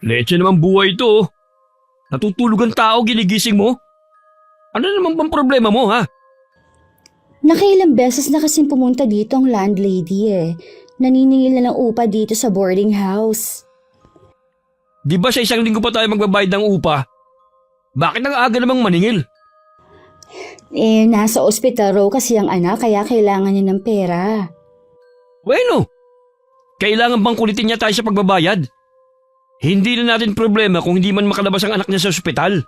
Leche naman buhay ito oh. Natutulog ang tao, ginigising mo? Ano naman bang problema mo ha? Nakailang beses na kasing pumunta dito ang landlady Naniningil na ng upa dito sa boarding house. Di ba sa isang linggo pa tayo magbabayad ng upa? Bakit ang aga namang maningil? Nasa ospital raw kasi ang anak kaya kailangan niya ng pera. Bueno, kailangan bang kulitin niya tayo sa pagbabayad? Hindi na natin problema kung hindi man makalabas ang anak niya sa ospital.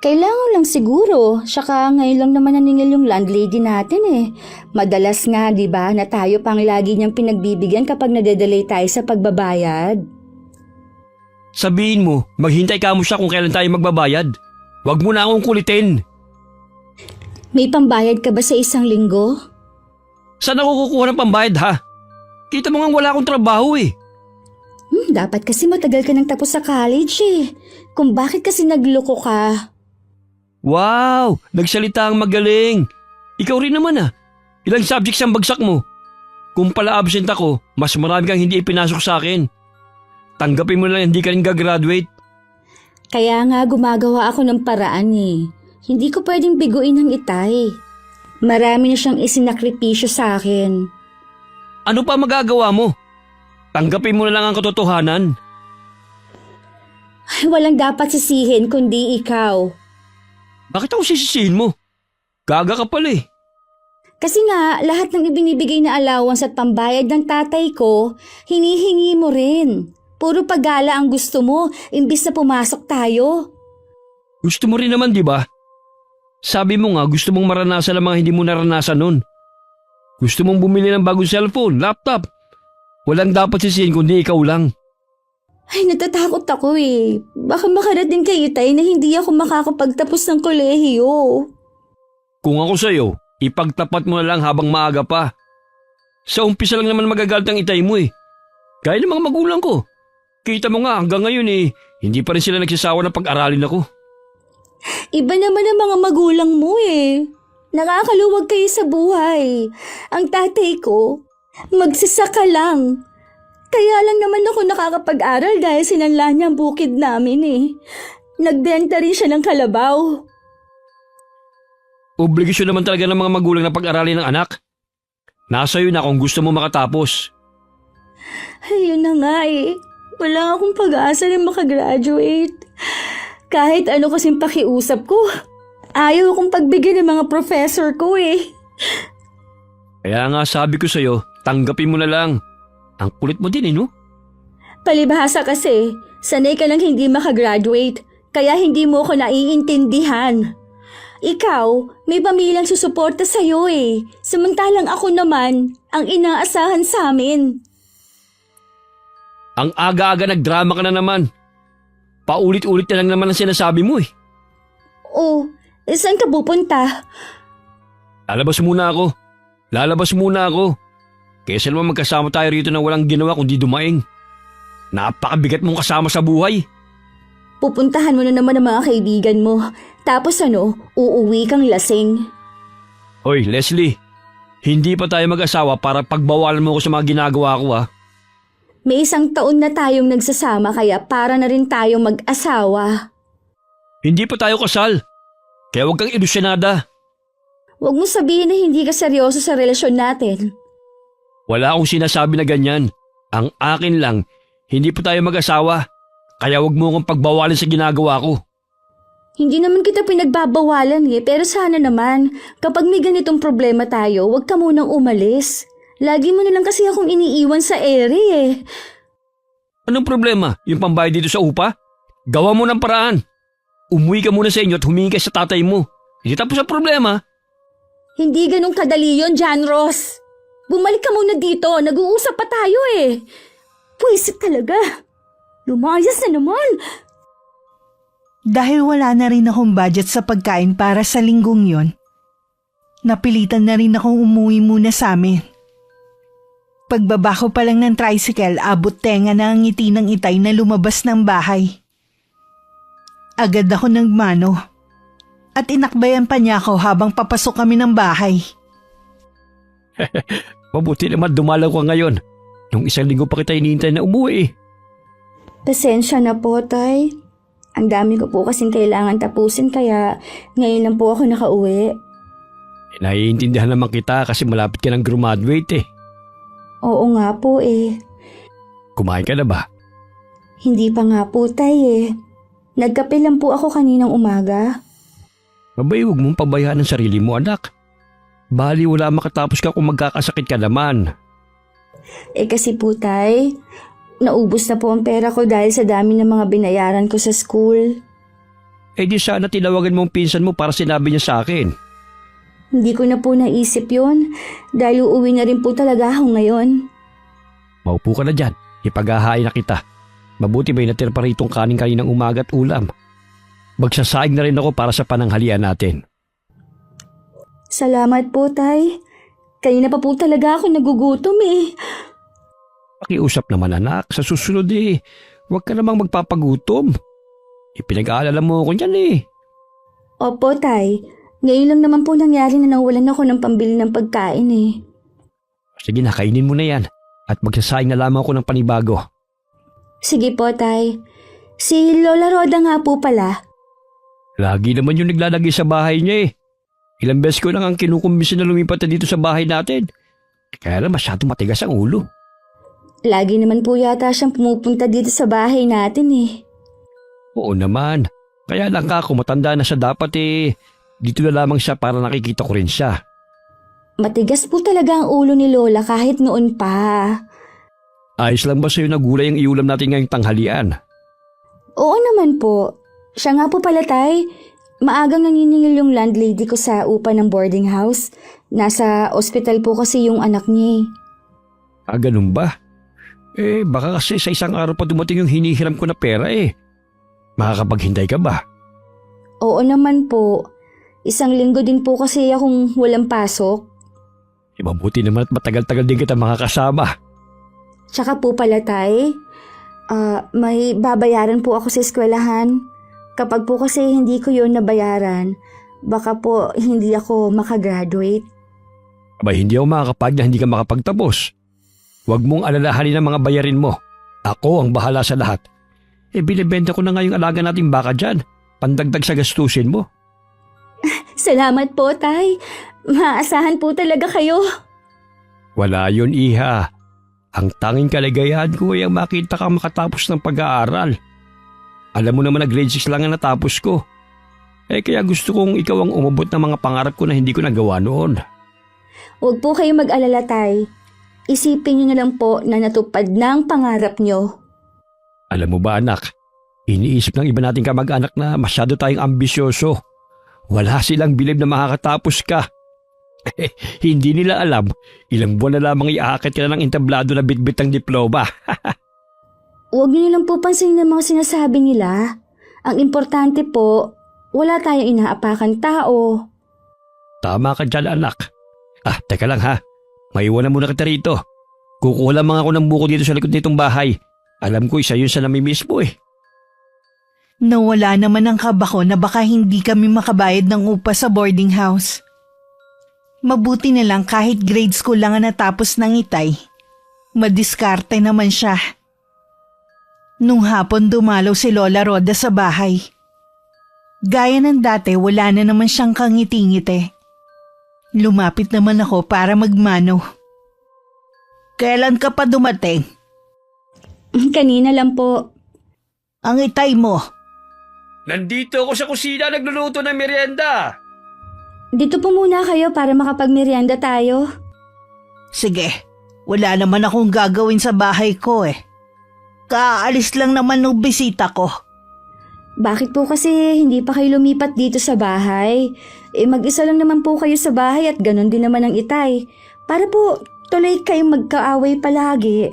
Kailangan lang siguro, saka ngayon lang naman naningil yung landlady natin Madalas nga, di ba, na tayo pang lagi niyang pinagbibigyan kapag nade-delay tayo sa pagbabayad. Sabihin mo, maghintay ka mo siya kung kailan tayo magbabayad. Huwag mo na akong kulitin. May pambayad ka ba sa isang linggo? Saan ako kukuha ng pambayad ha? Kita mo nga wala akong trabaho Dapat kasi matagal ka nang tapos sa college Kung bakit kasi nagloko ka? Wow! Nagsalita ang magaling. Ikaw rin naman Ilang subjects ang bagsak mo? Kung pala absent ako, mas marami kang hindi ipinasok sa akin. Tanggapin mo na lang hindi ka rin gagraduate. Kaya nga gumagawa ako ng paraan Hindi ko pwedeng biguin ang itay. Marami na siyang isinakripisyo sa akin. Ano pa magagawa mo? Tanggapin mo na lang ang katotohanan. Ay, walang dapat sisihin kundi ikaw. Bakit ako sisisihin mo? Gaga ka pala Kasi nga, lahat ng ibinibigay na allowance at pambayad ng tatay ko, hinihingi mo rin. Puro paggala ang gusto mo, imbis na pumasok tayo. Gusto mo rin naman, di ba? Sabi mo nga gusto mong maranasan ang mga hindi mo naranasan nun. Gusto mong bumili ng bagong cellphone, laptop. Walang dapat sisihin kundi ikaw lang. Ay, natatakot ako Baka makarating kayo tayo na hindi ako makakapagtapos ng kolehiyo. Kung ako sa'yo, ipagtapat mo na lang habang maaga pa. Sa umpisa lang naman magagalit ang itay mo Kaya ng mga magulang ko. Kita mo nga hanggang ngayon hindi pa rin sila nagsasawa ng pag-aralin ako. Iba naman ang mga magulang mo Nakakaluwag kayo sa buhay. Ang tatay ko, magsasaka lang. Kaya lang naman ako nakakapag-aral dahil sinanla niya ang bukid namin Nagbenta rin siya ng kalabaw. Obligasyon naman talaga ng mga magulang na pag-aralin ng anak. Nasa iyo na kung gusto mo makatapos. Ayun na nga Wala akong pag-asa na makagraduate. Kahit ano kasing pakiusap ko, ayaw akong pagbigyan ng mga professor ko Kaya nga sabi ko sa'yo, tanggapin mo na lang. Ang kulit mo din no? Palibhasa kasi, sanay ka lang hindi makagraduate, kaya hindi mo ako naiintindihan. Ikaw, may pamilyang susuporta sa'yo samantalang ako naman, ang inaasahan sa amin. Ang aga-aga nagdrama ka na naman. Paulit-ulit na lang naman ang sinasabi mo Saan ka pupunta? Lalabas muna ako. Kaysa naman magkasama tayo rito na walang ginawa kundi dumaing. Napakabigat mong kasama sa buhay. Pupuntahan mo na naman ang mga kaibigan mo. Tapos uuwi kang lasing. Hoy, Leslie. Hindi pa tayo mag-asawa para pagbawalan mo ko sa mga ginagawa ko May 1 taon na tayong nagsasama kaya para na rin tayong mag-asawa. Hindi pa tayo kasal. Kaya huwag kang ilusyonada. Huwag mo sabihin na hindi ka seryoso sa relasyon natin. Wala akong sinasabi na ganyan. Ang akin lang, hindi pa tayo mag-asawa. Kaya huwag mo akong pagbawalan sa ginagawa ko. Hindi naman kita pinagbabawalan pero sana naman, kapag may ganitong problema tayo, huwag ka munang umalis. Lagi mo na lang kasi akong iniiwan sa ere Anong problema? Yung pambayad dito sa upa? Gawa mo ng paraan. Umuwi ka muna sa inyo at humingi ka sa tatay mo. Hindi tapos ang problema. Hindi ganun kadali yun, John Ross. Bumalik ka muna dito, nag-uusap pa tayo Pwisit talaga. Lumayas na naman. Dahil wala na rin akong budget sa pagkain para sa linggong yon, napilitan na rin akong umuwi muna sa amin. Pagbaba ko pa lang ng tricycle, abot tenga na ang ngiti ng itay na lumabas ng bahay. Agad ako nagmano at inakbayan pa niya ako habang papasok kami ng bahay. Mabuti naman dumalaw ka ngayon. Nung 1 linggo pa kita hinihintay na umuwi Pasensya na po, Tay. Ang dami ko po kasing kailangan tapusin kaya ngayon lang po ako nakauwi. Naiintindihan naman kita kasi malapit ka ng graduate eh. Oo nga po eh. Kumain ka na ba? Hindi pa nga po, Tay eh. Nagkape lang po ako kaninang umaga. Abay, huwag mong pabayaan ang sarili mo, anak. Bali wala makatapos ka kung magkakasakit ka naman. Eh kasi po, Tay, naubos na po ang pera ko dahil sa dami ng mga binayaran ko sa school. Eh di sana tinawagan mo ang pinsan mo para sinabi niya sa akin. Hindi ko na po naisip yon dahil uuwi na rin po talaga ako ngayon. Maupo ka na dyan. Ipaghahain na kita. Mabuti may natira pa ritong kanin kaninang umaga at ulam. Magsasaing na rin ako para sa pananghalian natin. Salamat po, Tay. Kanina pa po talaga ako nagugutom eh. Pakiusap naman anak. Sa susunod huwag ka namang magpapagutom. Ipinag-aalala mo ako dyan eh. Opo, Tay. Ngayon lang naman po nangyari na nawalan ako ng pambili ng pagkain eh. Sige na, kainin mo na yan. At magsasaing na lamang ako ng panibago. Sige po, Tay. Si Lola Roda nga po pala. Lagi naman yung naglalagay sa bahay niya eh. Ilang beses ko lang ang kinukumbisi na lumipat na dito sa bahay natin. Kaya lang masyado matigas ang ulo. Lagi naman po yata siyang pumupunta dito sa bahay natin eh. Oo naman. Kaya lang ka, kung matanda na siya dapat dito na lamang siya para nakikita ko rin siya. Matigas po talaga ang ulo ni Lola kahit noon pa. Ayos lang ba sa'yo na gulay ang iulam natin ngayong tanghalian? Oo naman po. Siya nga po pala, Tay. Maagang naniningil yung landlady ko sa upa ng boarding house. Nasa ospital po kasi yung anak niya. Ganun ba? Baka kasi sa isang araw pa dumating yung hinihiram ko na pera eh. Makakapaghintay ka ba? Oo naman po. Isang linggo din po kasi akong walang pasok. Mabuti naman at matagal-tagal din kita makakasama. Tsaka po pala, Tay, may babayaran po ako sa eskwelahan. Kapag po kasi hindi ko yun nabayaran, baka po hindi ako makagraduate. Abay, hindi ako makakapag na hindi ka makapagtapos. Huwag mong alalahanin ang mga bayarin mo. Ako ang bahala sa lahat. Binibenta ko na nga yung alaga nating baka dyan. Pandagdag sa gastusin mo. Salamat po, Tay. Maasahan po talaga kayo. Wala yun, iha. Ang tanging kaligayahan ko ay ang makita kang makatapos ng pag-aaral. Alam mo naman na grade 6 lang ang natapos ko. Kaya gusto kong ikaw ang umabot ng mga pangarap ko na hindi ko nagawa noon. Huwag po kayong mag-alala, Tay. Isipin niyo na lang po na natupad ng pangarap niyo. Alam mo ba anak, iniisip ng iba nating kamag-anak na masyado tayong ambisyoso. Wala silang bilib na makakatapos ka. Hindi nila alam, ilang buwan na lamang iaakit ka na ng entablado na bitbit ng diploma. Huwag niyo na lang po pansinin ang mga sinasabi nila. Ang importante po, wala tayong inaapakan tao. Tama ka dyan anak. Teka lang ha. Maiwan na muna kita rito. Kukuha lamang ako ng buko dito sa likod nitong bahay. Alam ko isa yun sa namimiss mo eh. Nawala naman ang kaba ko na baka hindi kami makabayad ng upa sa boarding house. Mabuti na lang kahit grade school lang ang natapos ng Itay. Madiskarte naman siya. Nung hapon dumalaw si Lola Roda sa bahay. Gaya ng dati wala na naman siyang kangiti-ngiti. Lumapit naman ako para magmano. Kailan ka pa dumating? Kanina lang po. Ang Itay mo. Nandito ako sa kusina nagluluto ng merienda. Dito po muna kayo para makapagmerienda tayo. Sige, wala naman akong gagawin sa bahay ko eh. Kaalis lang naman ng bisita ko. Bakit po kasi hindi pa kayo lumipat dito sa bahay? Mag-isa lang naman po kayo sa bahay at ganon din naman ang Itay. Para po tuloy kayong magkaaway palagi.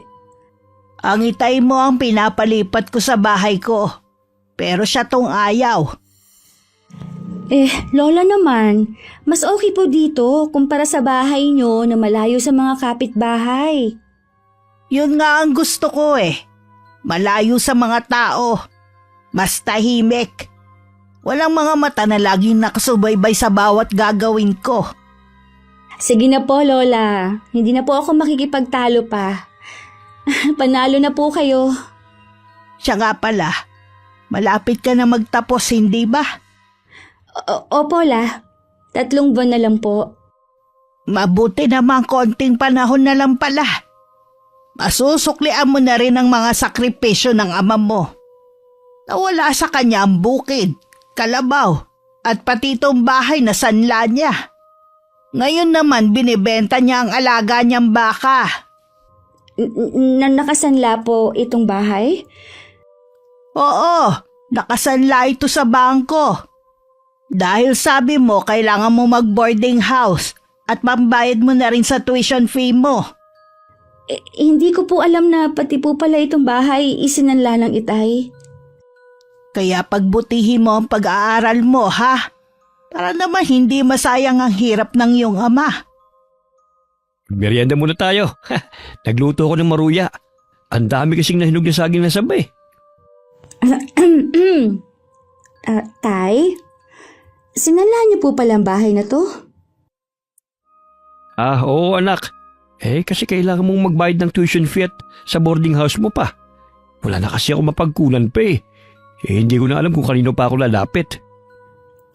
Ang Itay mo ang pinapalipat ko sa bahay ko. Pero siya tong ayaw. Lola naman, mas okay po dito kumpara sa bahay nyo na malayo sa mga kapitbahay. Yun nga ang gusto ko eh. Malayo sa mga tao. Mas tahimik. Walang mga mata na laging nakasubaybay sa bawat gagawin ko. Sige na po, Lola. Hindi na po ako makikipagtalo pa. Panalo na po kayo. Siya nga pala, malapit ka na magtapos, hindi ba? Opo, La. 3 buwan na lang po. Mabuti naman konting panahon na lang pala. Masusuklian mo na rin ang mga sakripisyo ng ama mo. Nawala sa kanya ang bukid, kalabaw, at pati itong bahay na sanla niya. Ngayon naman binibenta niya ang alaga niyang baka. Nakasanla po itong bahay? Oo, nakasanla ito sa bangko. Dahil sabi mo kailangan mo mag-boarding house at pambayad mo na rin sa tuition fee mo. Hindi ko po alam na pati po pala itong bahay isinanla ng itay. Kaya pagbutihin mo ang pag-aaral mo, ha? Para naman hindi masayang ang hirap ng iyong ama. Merienda muna tayo. Nagluto ko ng maruya. Ang dami kasing nahinog na saging na sabay. Tay? Sinanla niyo po pala ang bahay na to? Oo anak. Kasi kailangan mong magbayad ng tuition fee at sa boarding house mo pa. Wala na kasi ako mapagkunan pa eh. Hindi ko na alam kung kanino pa ako lalapit.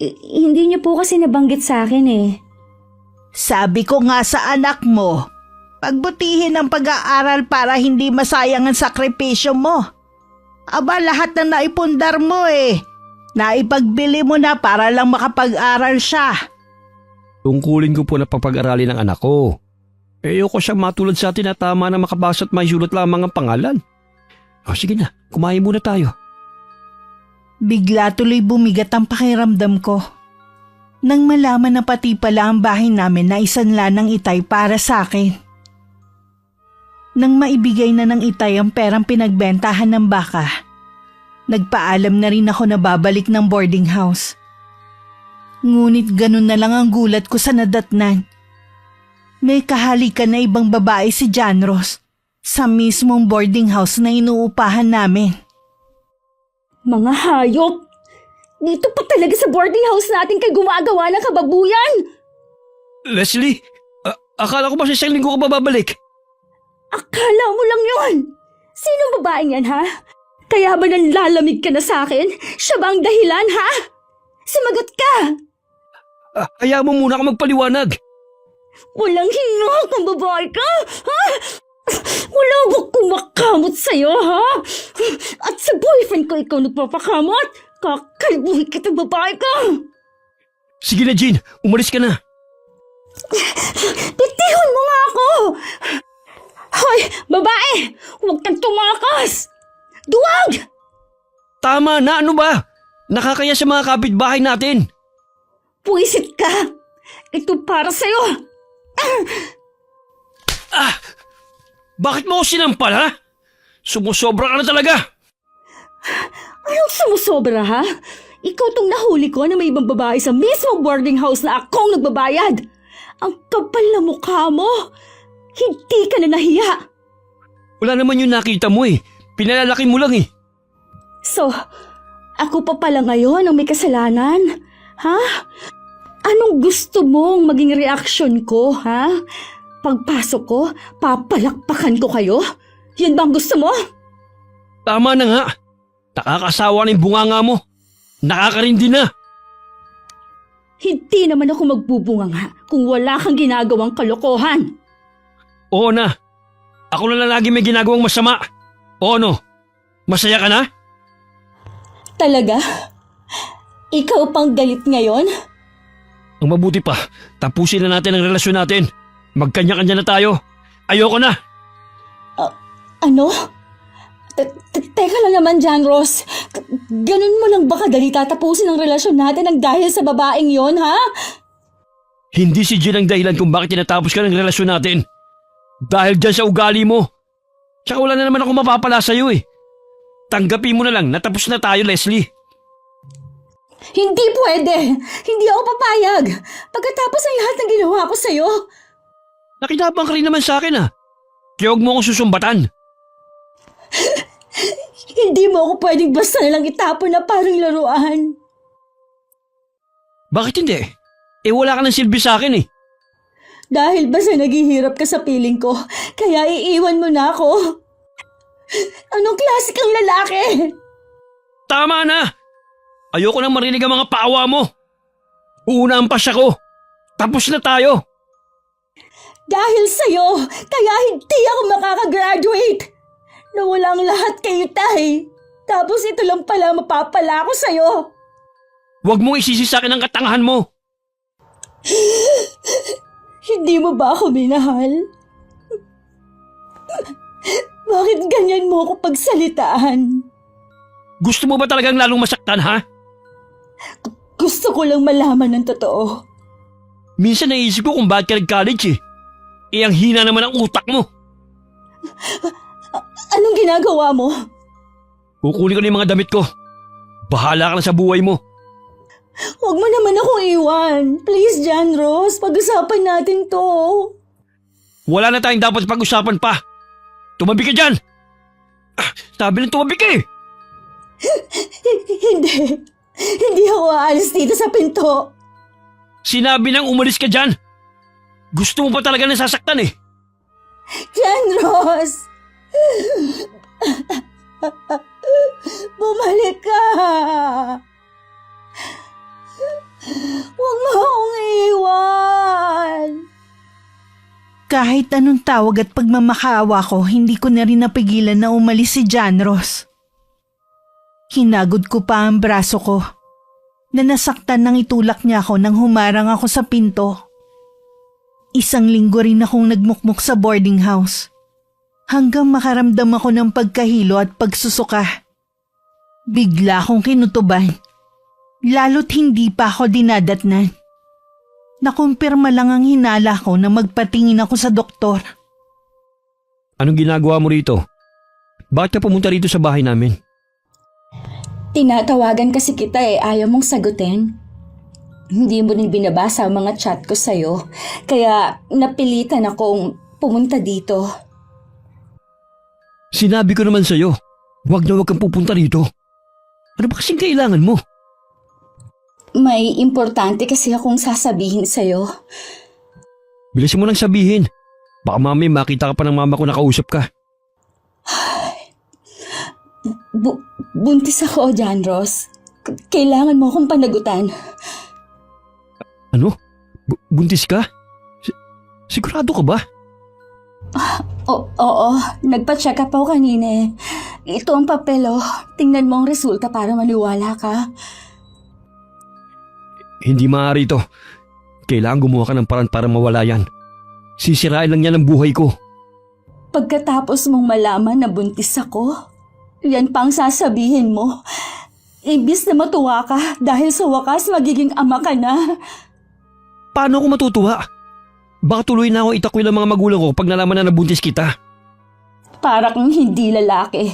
Hindi niyo po kasi nabanggit sa akin eh. Sabi ko nga sa anak mo, pagbutihin ang pag-aaral para hindi masayang ang sakripisyo mo. Aba, lahat na naipundar mo eh. Naipagbili mo na para lang makapag-aral siya. Tungkulin ko po na pag-aralin ng anak ko. Ayoko siyang matulad sa atin na tama na makabasa at may sulat lamang ang pangalan. Sige na, kumain muna tayo. Bigla tuloy bumigat ang pakiramdam ko. Nang malaman na pati pala ang bahay namin na isanla ng itay para sa akin. Nang maibigay na ng itay ang perang pinagbentahan ng baka, nagpaalam na rin ako na babalik ng boarding house. Ngunit ganun na lang ang gulat ko sa nadatnan. May kahalikan na ibang babae si John Ross sa mismong boarding house na inuupahan namin. Mga hayop! Dito pa talaga sa boarding house natin kay gumagawa ng kababuyan! Leslie, akala ko ba sa isang linggo ka babalik? Akala mo lang yun! Sinong babaeng yan, ha? Kaya ba nanlalamig ka na sa akin? Siya ba ang dahilan, ha? Sumagot ka! Hayaan mo muna ako magpaliwanag. Walang hinok ang babae ka, ha? Wala ba kumakamot sa'yo, ha? At sa boyfriend ko ikaw nagpapakamot? Kakalbuhin kitang babae ka! Sige na, Jean. Umalis ka na. Pitihon mo nga ako! Hoy, babae! Huwag kang tumakas! Duwag! Tama na, ano ba? Nakakaya sa mga kapitbahay natin. Puwisit ka! Ito para sa'yo! Bakit mo ako sinampal, ha? Sumusobra ka na talaga. Anong sumusobra, ha? Ikaw tong nahuli ko na may ibang babae sa mismong boarding house na akong nagbabayad. Ang kapal na mukha mo. Hindi ka na nahiya. Wala naman yung nakita mo eh. Pinalalaki mo lang eh. So, ako pa pala ngayon ang may kasalanan? Ha? Anong gusto mong maging reaksyon ko, ha? Pagpasok ko, papalakpakan ko kayo? Yan ba ang gusto mo? Tama na nga. Nakakasawa na yung bunganga mo. Nakakarindi na. Hindi naman ako magbubunganga kung wala kang ginagawang kalokohan. Oo na. Ako na lang lagi may ginagawang masama. Oo no. Masaya ka na? Talaga? Ikaw pang galit ngayon? Ang mabuti pa, tapusin na natin ang relasyon natin. Magkanya-kanya na tayo. Ayoko na. Ano? Teka lang naman, John Ross. Ganun mo lang ba kadali tatapusin ang relasyon natin ang dahil sa babaeng yon, ha? Hindi si Jill ang dahilan kung bakit tinatapos ka ng relasyon natin. Dahil dyan sa ugali mo. Tsaka wala na naman ako mapapala sa'yo eh. Tanggapin mo na lang, natapos na tayo, Leslie. Hindi pwede! Hindi ako papayag! Pagkatapos ng lahat ng ginawa ko sa'yo! Nakinabang ka rin naman sa akin ah. Kaya huwag mo akong susumbatan. Hindi mo ako pwedeng basta nalang itapon na parang laruan. Bakit hindi? Wala ka ng silbi sa akin eh. Dahil ba sa naghihirap ka sa piling ko, kaya iiwan mo na ako? Anong klase kang lalaki? Tama na! Ayoko nang marinig ang mga paawa mo. Uuna ang pasya ko. Tapos na tayo. Dahil sa'yo, kaya hindi ako makakagraduate. Nawala ang lahat kayo, Tay. Tapos ito lang pala mapapala ko sa'yo. Huwag mong isisi sa akin ang katangahan mo. Hindi mo ba ako minahal? Bakit ganyan mo ako pagsalitaan? Gusto mo ba talagang lalong masaktan, ha? Gusto ko lang malaman ng totoo. Minsan naisip ko kung bakit ka nag-college eh. Ang hina naman ang utak mo. Anong ginagawa mo? Kukunin ko na yung mga damit ko. Bahala ka na sa buhay mo. Huwag mo naman akong iwan. Please, John Ross, pag-usapan natin to. Wala na tayong dapat pag-usapan pa. Tumabi ka dyan! Sabi ng tumabi ka eh! Hindi. Hindi ako aalis dito sa pinto. Sinabi nang umalis ka dyan! Gusto mo pa talaga nasasaktan eh! John Ross! Bumalik ka! Huwag mo akong iwan! Kahit anong tawag at pagmamakaawa ko, hindi ko na rin napigilan na umalis si John Ross. Hinagod ko pa ang braso ko na nasaktan nang itulak niya ako nang humarang ako sa pinto. Isang linggo rin akong nagmukmuk sa boarding house hanggang makaramdam ako ng pagkahilo at pagsusuka. Bigla akong kinutuban, lalo't hindi pa ako dinadatnan. Nakumpirma lang ang hinala ko na magpatingin ako sa doktor. Anong ginagawa mo rito? Bakit ka pumunta rito sa bahay namin? Tinatawagan kasi kita ayaw mong sagutin. Hindi mo rin binabasa ang mga chat ko sa'yo, kaya napilitan akong pumunta dito. Sinabi ko naman sa'yo, huwag na huwag kang pupunta rito. Ano ba kasing kailangan mo? May importante kasi akong sasabihin sa'yo. Bilisan mo lang sabihin. Baka mami makita ka pa ng mama ko nakausap ka. Buntis ako, John Ross. Kailangan mo akong panagutan. Ano? Buntis ka? Sigurado ka ba? Oo, nagpa-check up ako kanina. Ito ang papel, Tingnan mo ang resulta para maniwala ka. Hindi maaari ito. Kailangan gumawa ka ng paraan para mawala yan. Sisirain lang yan ang buhay ko. Pagkatapos mong malaman na buntis ako, yan pang sasabihin mo. Imbis na matuwa ka dahil sa wakas magiging ama ka na. Paano ako matutuwa? Baka tuloy na ako itakwil ang mga magulang ko pag nalaman na nabuntis kita. Para kang hindi lalaki.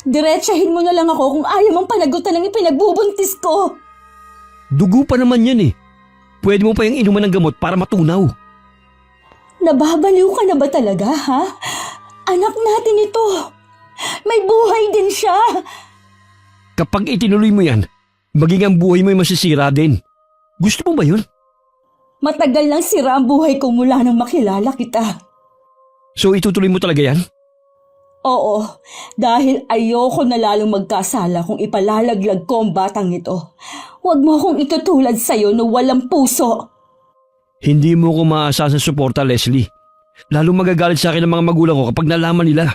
Diretsahin mo na lang ako kung ayaw mong panagutan ng ipinagbubuntis ko. Dugo pa naman yan eh. Pwede mo pa yung inuman ng gamot para matunaw. Nababaliw ka na ba talaga, ha? Anak natin ito. May buhay din siya. Kapag itinuloy mo yan, maging ang buhay mo ay masisira din. Gusto mo ba yun? Matagal lang sira ang buhay ko mula nang makilala kita. So itutuloy mo talaga yan? Oo, dahil ayoko na lalong magkasala kung ipalalaglag ko ang batang ito. Huwag mo akong itutulad sa'yo na walang puso. Hindi mo ko maasahan sa suporta, Leslie. Lalo magagalit sa akin ang mga magulang ko kapag nalaman nila.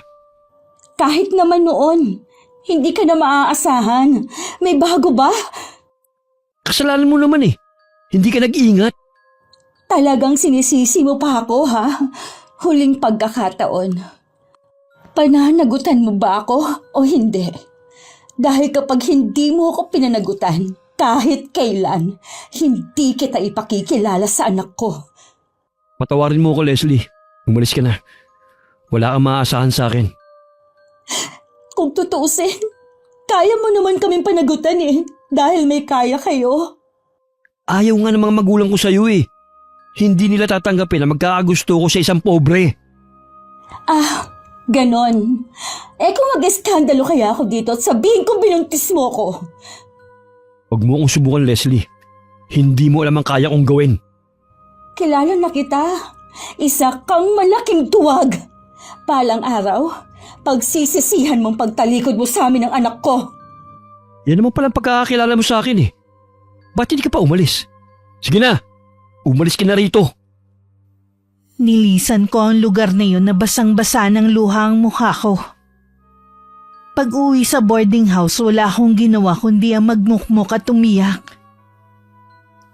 Kahit naman noon, hindi ka na maaasahan. May bago ba? Kasalanan mo naman eh. Hindi ka nag-iingat. Talagang sinisisi mo pa ako, ha? Huling pagkakataon. Pananagutan mo ba ako o hindi? Dahil kapag hindi mo ako pinanagutan, kahit kailan, hindi kita ipakikilala sa anak ko. Patawarin mo ako, Leslie. Umalis ka na. Wala kang maaasahan sa akin. Kung tutuusin, kaya mo naman kaming panagutan dahil may kaya kayo. Ayaw nga ng mga magulang ko sa'yo eh. Hindi nila tatanggapin na magkakagusto ko sa isang pobre. Ganon. Kung mag-eskandalo kaya ako dito at sabihin kong binuntis mo ko. Huwag mo akong subukan, Leslie. Hindi mo alam ang kaya kong gawin. Kilala na kita. Isa kang malaking tuwag. Palang araw, Pagsisisihan mong pagtalikod mo sa amin ng anak ko. Yan naman palang pagkakakilala mo sa akin eh. Ba't hindi ka pa umalis? Sige na, umalis ka na rito. Nilisan ko ang lugar na yun na basang-basa ng luha ang mukha ko. Pag-uwi sa boarding house, wala akong ginawa kundi ang magmukmuk at umiyak.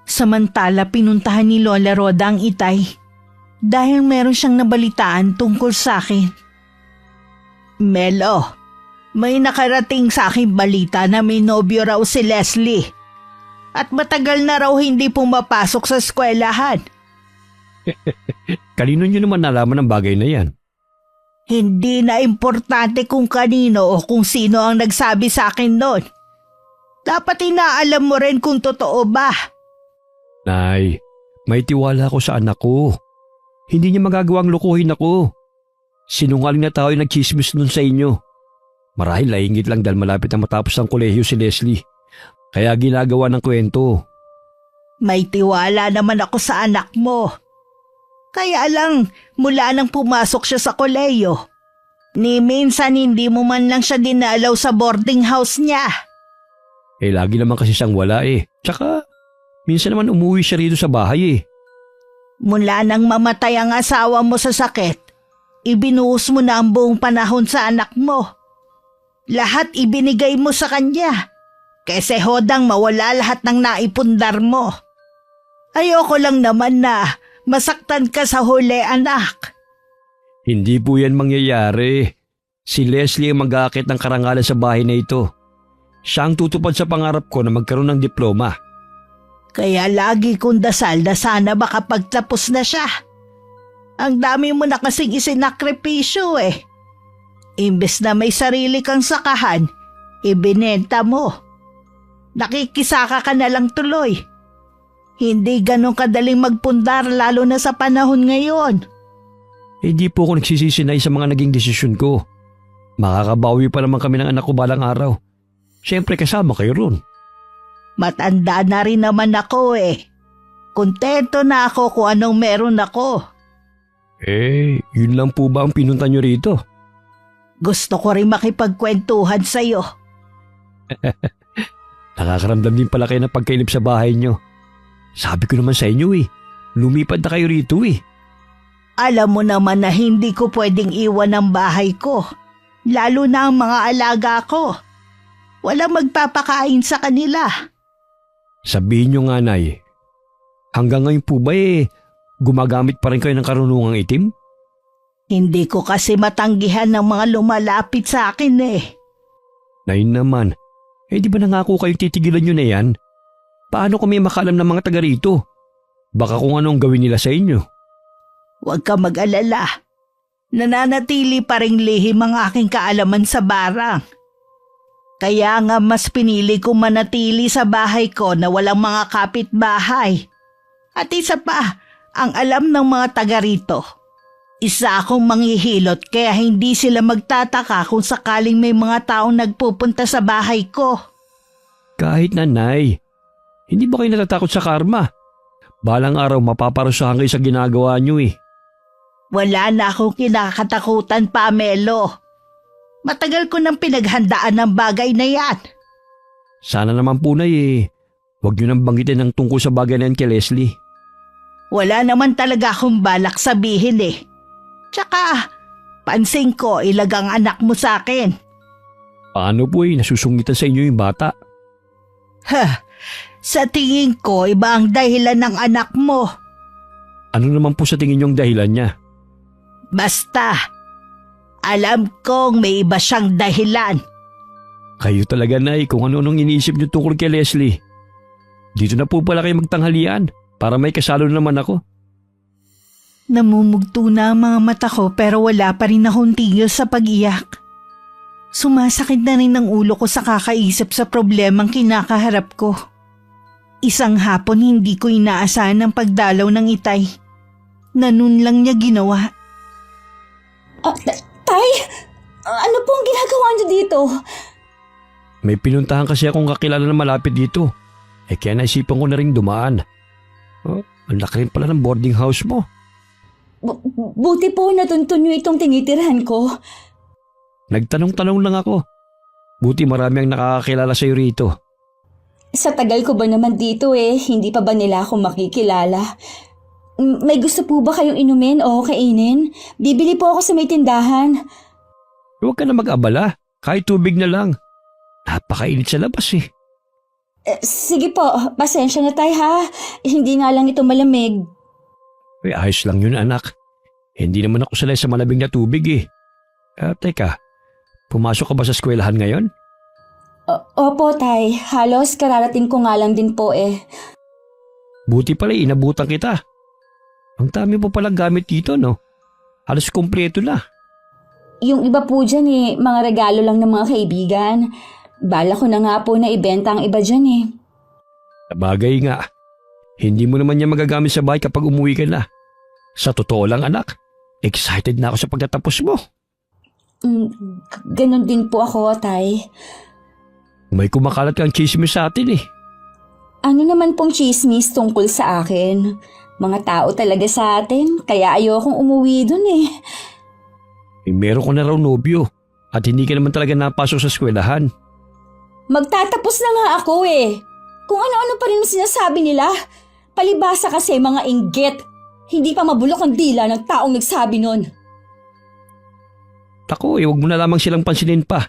Samantala, pinuntahan ni Lola Roda ang itay dahil meron siyang nabalitaan tungkol sa akin. Melo, may nakarating sa akin balita na may nobyo raw si Leslie at matagal na raw hindi pumapasok sa eskwelahan. Kanino nyo naman nalaman ang bagay na yan? Hindi na importante kung kanino o kung sino ang nagsabi sa akin noon. Dapat inaalam mo rin kung totoo ba. Nay, may tiwala ako sa anak ko. Hindi niya magagawang lukuhin ako. Sinungaling na tao yung nagchismis nun sa inyo. Marahil laingit lang dahil malapit na matapos ang kolehiyo si Leslie. Kaya ginagawa ng kwento. May tiwala naman ako sa anak mo. Kaya lang, mula nang pumasok siya sa kolehiyo, ni minsan hindi mo man lang siya dinalaw sa boarding house niya. Eh lagi naman kasi siyang wala eh. Tsaka, minsan naman umuwi siya rito sa bahay eh. Mula nang mamatay ang asawa mo sa sakit, ibinuhos mo na ang buong panahon sa anak mo. Lahat ibinigay mo sa kanya. Kasi hodang mawala lahat ng naipundar mo. Ayoko lang naman na masaktan ka sa huli, anak. Hindi po yan mangyayari. Si Leslie ang mag-aakit ng karangalan sa bahay na ito. Siya ang tutupad sa pangarap ko na magkaroon ng diploma. Kaya lagi kong dasal na sana makapagtapos na siya. Ang dami mo na kasing isinakripisyo eh. Imbes na may sarili kang sakahan, ibinenta mo. Nakikisaka ka na lang tuloy. Hindi ganun kadaling magpundar lalo na sa panahon ngayon. Hindi po ako nagsisisinay sa mga naging desisyon ko. Makakabawi pa naman kami ng anak ko balang araw. Siyempre kasama kayo ron. Matanda na rin naman ako eh. Kontento na ako kung anong meron ako. Eh, yun lang po ba ang pinunta nyo rito? Gusto ko rin makipagkwentuhan sa'yo. Nakakaramdam din pala kayo ng pagkailip sa bahay nyo. Sabi ko naman sa inyo eh, lumipad na kayo rito eh. Alam mo naman na hindi ko pwedeng iwan ang bahay ko. Lalo na ang mga alaga ko. Walang magpapakain sa kanila. Sabihin nyo nga, Nay, hanggang ngayon po ba gumagamit pa rin kayo ng karunungang itim? Hindi ko kasi matanggihan ng mga lumalapit sa akin eh. Nay naman, di ba nangako kayong titigilan nyo na yan? Paano kung may makalam ng mga taga rito? Baka kung anong gawin nila sa inyo. Huwag ka mag-alala. Nananatili pa ring lihim ang aking kaalaman sa barang. Kaya nga mas pinili kong manatili sa bahay ko na walang mga kapitbahay. At isa pa, ang alam ng mga taga rito. Isa akong manghihilot kaya hindi sila magtataka kung sakaling may mga taong nagpupunta sa bahay ko. Kahit na, Nay, hindi ba kayo natatakot sa karma? Balang araw mapaparusahan kayo sa ginagawa nyo eh. Wala na akong kinakatakutan pa, Melo. Matagal ko nang pinaghandaan ng bagay na yan. Sana naman po, Nay huwag nyo nang banggitin ang tungkol sa bagay na yan kay Leslie. Wala naman talaga akong balak sabihin eh. Tsaka, pansin ko ilagang anak mo sa akin. Paano po nasusungitan sa inyo yung bata? Sa tingin ko iba ang dahilan ng anak mo. Ano naman po sa tingin yung dahilan niya? Basta, alam kong may iba siyang dahilan. Kayo talaga, Nay, kung ano-anong iniisip niyo tungkol kay Leslie. Dito na po pala kayo magtanghalian para may kasalo naman ako. Namumugto na ang mga mata ko pero wala pa rin akong tigil sa pag-iyak. Sumasakit na rin ang ulo ko sa kakaisip sa problemang kinakaharap ko. Isang hapon hindi ko inaasahan ang pagdalaw ng itay. Na nun lang niya ginawa. Tay, ano po ang ginagawa niyo dito? May pinuntahan kasi akong kakilala na malapit dito. Kaya naisipan ko na rin dumaan. Ang laki rin pala ng boarding house mo. Buti po natuntun niyo itong tinitirahan ko. Nagtanong-tanong lang ako. Buti marami ang nakakakilala sa'yo rito. Sa tagal ko ba naman dito hindi pa ba nila ako makikilala? May gusto po ba kayong inumin o kainin? Bibili po ako sa may tindahan. Huwag ka na mag-abala. Kahit tubig na lang. Napakainit sa labas eh. Sige po, pasensya na tayo ha. Hindi nga lang ito malamig. Ayos lang yun anak. Hindi naman ako sanay sa malamig na tubig eh. Teka, pumasok ka ba sa eskwelahan ngayon? Opo tay, halos kararating ko nga lang din po Buti pala inabutan kita. Ang dami mo palang gamit dito no? Halos kumpleto na. Yung iba po dyan mga regalo lang ng mga kaibigan. Bala ko na nga po na ibenta ang iba dyan Sabagay nga. Hindi mo naman yan magagamit sa bahay kapag umuwi ka na. Sa totoo lang anak, excited na ako sa pagtatapos mo. Ganon din po ako, tay. May kumakalat kang chismis sa atin eh. Ano naman pong chismis tungkol sa akin? Mga tao talaga sa atin, kaya ayokong umuwi dun Meron ko na raw nobyo at hindi ka naman talaga napasok sa eskwelahan. Magtatapos na nga ako Kung ano-ano pa rin ang sinasabi nila. Palibasa kasi mga inggit. Hindi pa mabulok ang dila ng taong nagsabi nun. Tako huwag mo na lamang silang pansinin pa.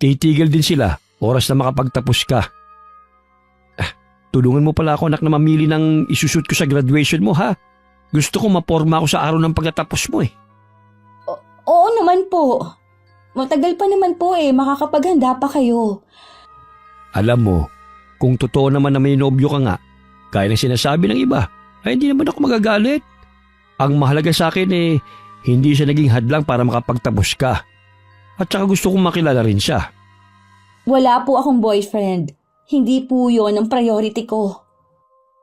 Titigil din sila, oras na makapagtapos ka. Tulungan mo pala ako anak na mamili ng isushoot ko sa graduation mo ha. Gusto ko maporma ako sa araw ng pagtatapos mo Oo naman po. Matagal pa naman po makakapaghanda pa kayo. Alam mo, kung totoo naman na may nobyo ka nga, gaya ng sinasabi ng iba, ay hindi naman ako magagalit. Ang mahalaga sa akin hindi siya naging hadlang para makapagtapos ka. At saka gusto kong makilala rin siya. Wala po akong boyfriend. Hindi po yon ang priority ko.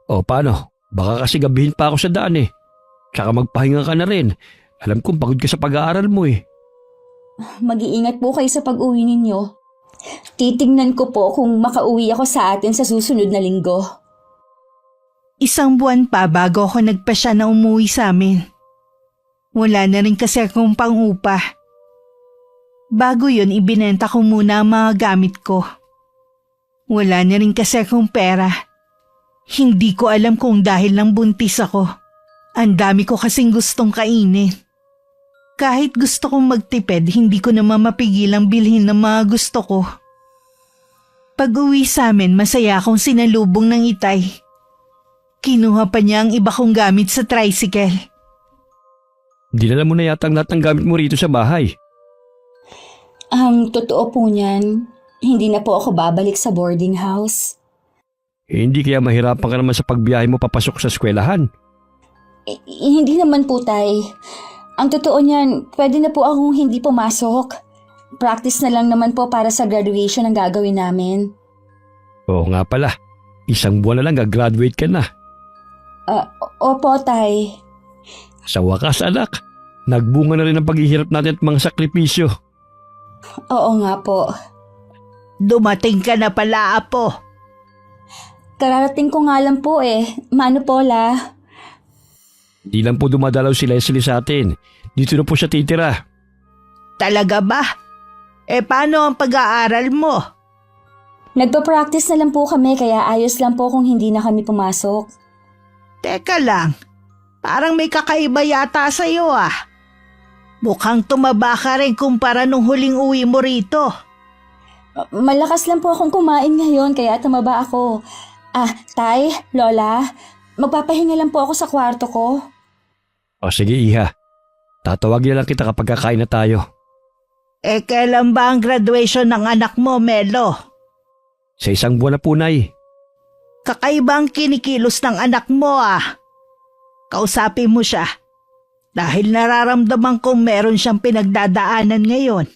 O paano? Baka kasi gabihin pa ako sa daan Tsaka magpahinga ka na rin. Alam kong pagod ka sa pag-aaral mo Mag-iingat po kayo sa pag-uwi ninyo. Titignan ko po kung makauwi ako sa atin sa susunod na linggo. 1 buwan pa bago ako nagpasya na umuwi sa amin. Wala na rin kasi akong pang-upa. Bago yun, ibinenta ko muna ang mga gamit ko. Wala na rin kasi akong pera. Hindi ko alam kung dahil lang buntis ako. Ang dami ko kasing gustong kainin. Kahit gusto kong magtipid, hindi ko naman mapigilang bilhin ng mga gusto ko. Pag-uwi sa amin, masaya akong sinalubong ng itay. Kinuha pa niya ang iba kong gamit sa tricycle. Dinala mo na yata ang lahat ng gamit mo rito sa bahay. Ang totoo po niyan, hindi na po ako babalik sa boarding house. Hindi kaya mahirapan ka naman sa pagbiyahe mo papasok sa eskwelahan? Hindi naman po tay. Ang totoo niyan, pwede na po akong hindi pumasok. Practice na lang naman po para sa graduation ang gagawin namin. Oo nga pala, 1 buwan na lang gagraduate ka na. Opo tay. Sa wakas anak, nagbunga na rin ang paghihirap natin at mga sakripisyo. Oo nga po. Dumating ka na pala, apo. Kararating ko nga lang po Mano Pola? Di lang po dumadalaw si Leslie sa atin. Dito na po siya titira. Talaga ba? Paano ang pag-aaral mo? Nagpa-practice na lang po kami kaya ayos lang po kung hindi na kami pumasok. Teka lang, parang may kakaiba yata sa'yo Mukhang tumaba ka rin kumpara nung huling uwi mo rito. Malakas lang po akong kumain ngayon kaya tumaba ako. Tay, Lola, magpapahinga lang po ako sa kwarto ko. O sige iha, tatawagin na lang kita kapag kakain na tayo. Kailan ba ang graduation ng anak mo, Melo? Sa 1 buwan na po, Nay. Kakaiba ang kinikilos ng anak mo Kausapin mo siya. Dahil nararamdaman kong meron siyang pinagdadaanan ngayon.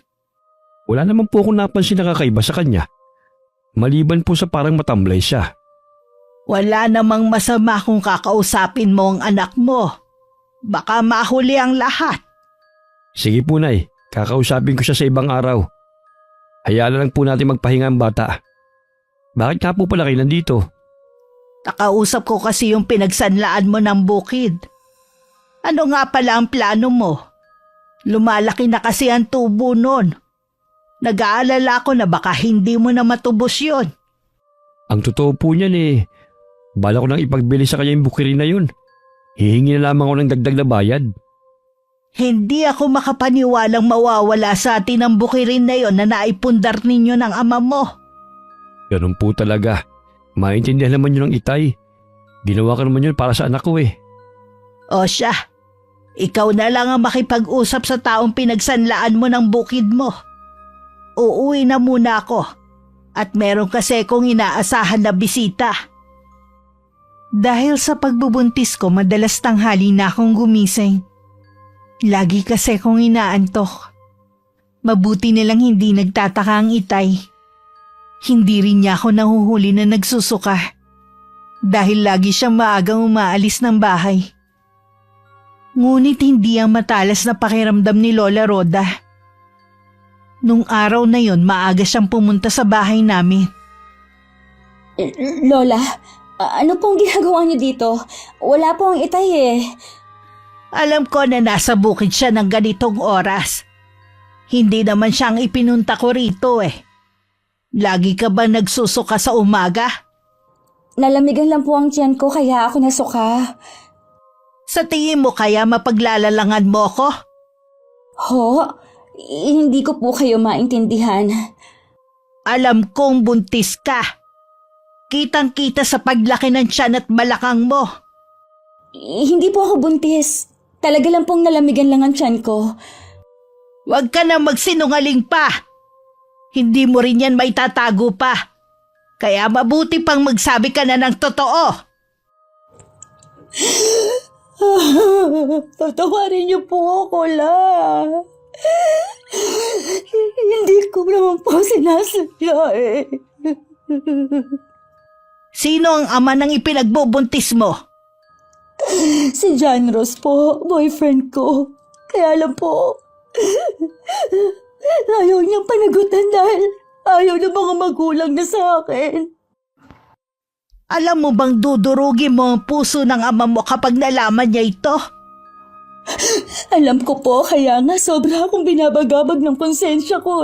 Wala naman po akong napansin na kakaiba sa kanya. Maliban po sa parang matamlay siya. Wala namang masama kung kakausapin mo ang anak mo. Baka mahuli ang lahat. Sige po, Nay. Kakausapin ko siya sa ibang araw. Hayaan na lang po natin magpahinga ang bata. Bakit nga po pala kayo nandito? Nakausap ko kasi yung pinagsanlaan mo ng bukid. Ano nga pala ang plano mo? Lumalaki na kasi ang tubo nun. Nag-aalala ko na baka hindi mo na matubos yun. Ang totoo po niyan bala ko nang ipagbili sa kanya yung bukirin na yun. Hihingi na lamang ako ng dagdag na bayad. Hindi ako makapaniwalang mawawala sa atin ang bukirin na yon na naipundar ninyo ng ama mo. Ganun po talaga. Maintindihan naman yun ng itay. Ginawa ka naman yun para sa anak ko O siya, ikaw na lang ang makipag-usap sa taong pinagsanlaan mo ng bukid mo. Uuwi na muna ako at meron kasi kong inaasahan na bisita. Dahil sa pagbubuntis ko, madalas tanghali na akong gumising. Lagi kasi kong inaantok. Mabuti nilang hindi nagtataka ang itay. Hindi rin niya ako nahuhuli na nagsusuka. Dahil lagi siyang maagang umaalis ng bahay. Ngunit hindi ang matalas na pakiramdam ni Lola Roda. Nung araw na yon, maaga siyang pumunta sa bahay namin. Lola, ano pong ginagawa niyo dito? Wala po ang itay Alam ko na nasa bukid siya ng ganitong oras. Hindi naman siyang ipinunta ko rito Lagi ka ba nagsusuka sa umaga? Nalamigan lang po ang tiyan ko kaya ako nasuka. Sa tingin mo kaya mapaglalalangan mo ko? Ho? Hindi ko po kayo maintindihan. Alam kong buntis ka. Kitang-kita sa paglaki ng tiyan at balakang mo. Hindi po ako buntis. Talaga lang pong nalamigan lang ang tiyan ko. Huwag ka na magsinungaling pa. Hindi mo rin yan maitatago pa. Kaya mabuti pang magsabi ka na ng totoo. Patawarin niyo po ako, La. Hindi ko naman po sinasadya Sino ang ama ng ipinagbubuntis mo? Si John Ross po, boyfriend ko. Kaya lang po, ayaw niyang panagutan dahil ayaw ng mga magulang na sa akin. Alam mo bang dudurugin mo ang puso ng ama mo kapag nalaman niya ito? Alam ko po, kaya nga sobra akong binabagabag ng konsensya ko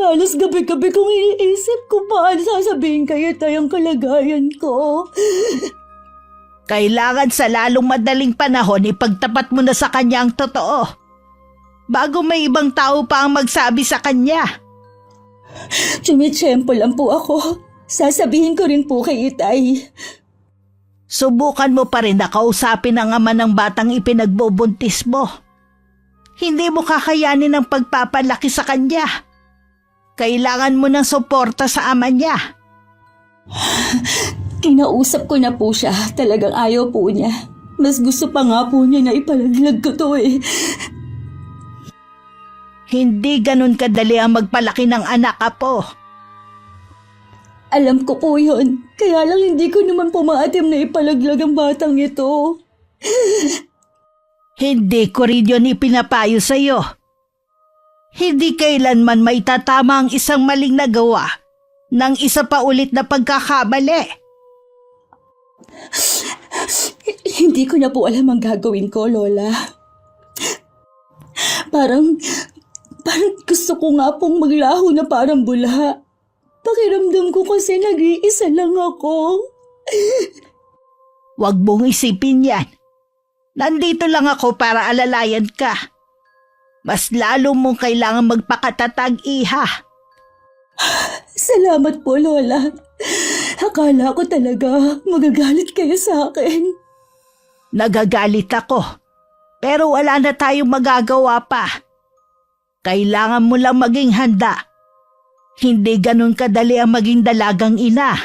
Halos gabi-gabi kong iniisip kung paano sasabihin kayo tayong kalagayan ko. Kailangan sa lalong madaling panahon ipagtapat mo na sa kanya ang totoo. Bago may ibang tao pa ang magsabi sa kanya. Tumitsyempo lang po ako. Sasabihin ko rin po kay Itay. Subukan mo pa rin na kausapin ang ama ng batang ipinagbubuntis mo. Hindi mo kakayanin ang pagpapalaki sa kanya. Kailangan mo ng suporta sa ama niya. Kinausap ko na po siya. Talagang ayaw po niya. Mas gusto pa nga po niya na ipalaglag ko to Hindi ganun kadali ang magpalaki ng anak po. Alam ko po yun. Kaya lang hindi ko naman pumaatim na ipalaglag ang batang ito. Hindi ko rin yun ipinapayo sa'yo. Hindi kailanman may tatama ang isang maling nagawa ng isa pa ulit na pagkakamali. Hindi ko na po alam ang gagawin ko, Lola. Parang gusto ko nga pong maglaho na parang bula. Pakiramdam ko kasi nag-iisa lang ako. Huwag mong isipin yan. Nandito lang ako para alalayan ka. Mas lalo mong kailangan magpakatatag, iha. Salamat po, Lola. Akala ko talaga magagalit kayo sa akin. Nagagalit ako. Pero wala na tayong magagawa pa. Kailangan mo lang maging handa. Hindi ganun kadali ang maging dalagang ina.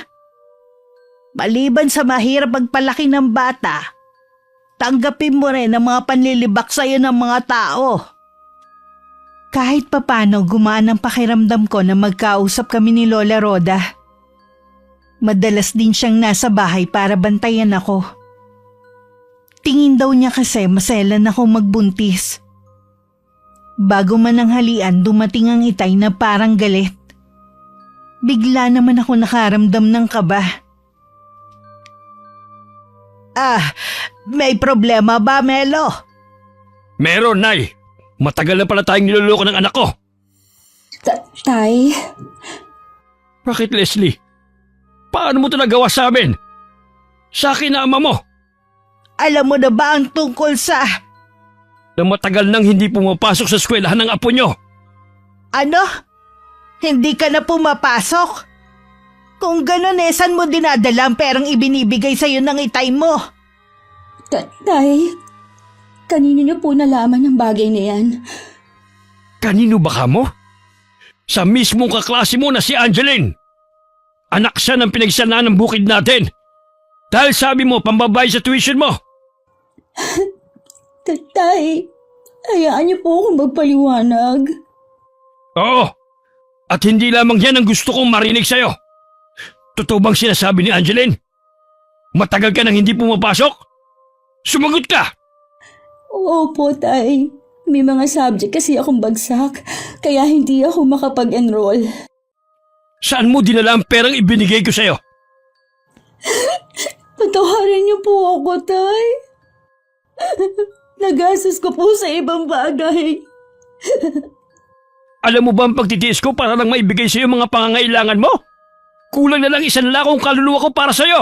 Maliban sa mahirap magpalaki ng bata, tanggapin mo rin ang mga panlilibak sa'yo ng mga tao. Kahit papano gumaan ang pakiramdam ko na magkausap kami ni Lola Roda. Madalas din siyang nasa bahay para bantayan ako. Tingin daw niya kasi maselan ako magbuntis. Bago man ang halian, dumating ang itay na parang galit. Bigla naman ako nakaramdam ng kaba. May problema ba, Melo? Meron, Nay. Matagal na pala tayong niloloko ng anak ko. Tay, Bakit, Leslie? Paano mo ito nagawa sa amin? Sa akin na ama mo, Alam mo na ba ang tungkol sa... na matagal nang hindi pumapasok sa eskwelahan ng apo nyo? Ano? Hindi ka na pumapasok? Kung ganon saan mo dinadala ang perang ibinibigay sa'yo ng itay mo? Tay, kanino niyo po nalaman ang bagay na yan? Kanino ba ka mo? Sa mismong kaklase mo na si Angeline. Anak siya ng pinagsanaan ng bukid natin. Dahil sabi mo, pambabay sa tuition mo. Tay, hayaan niyo po akong magpaliwanag. Oo. At hindi lamang yan ang gusto kong marinig sa'yo. Totoo bang sinasabi ni Angeline? Matagal ka nang hindi pumapasok? Sumagot ka! Opo, Tay. May mga subject kasi akong bagsak, kaya hindi ako makapag-enroll. Saan mo dinala ang perang ibinigay ko sa'yo? Patawarin niyo po ako, Tay. Nagastos ko po sa ibang bagay. Alam mo ba ang pagtitiis ko para lang maibigay sa'yo mga pangangailangan mo? Kulang na lang isang lakong kaluluwa ko para sa'yo.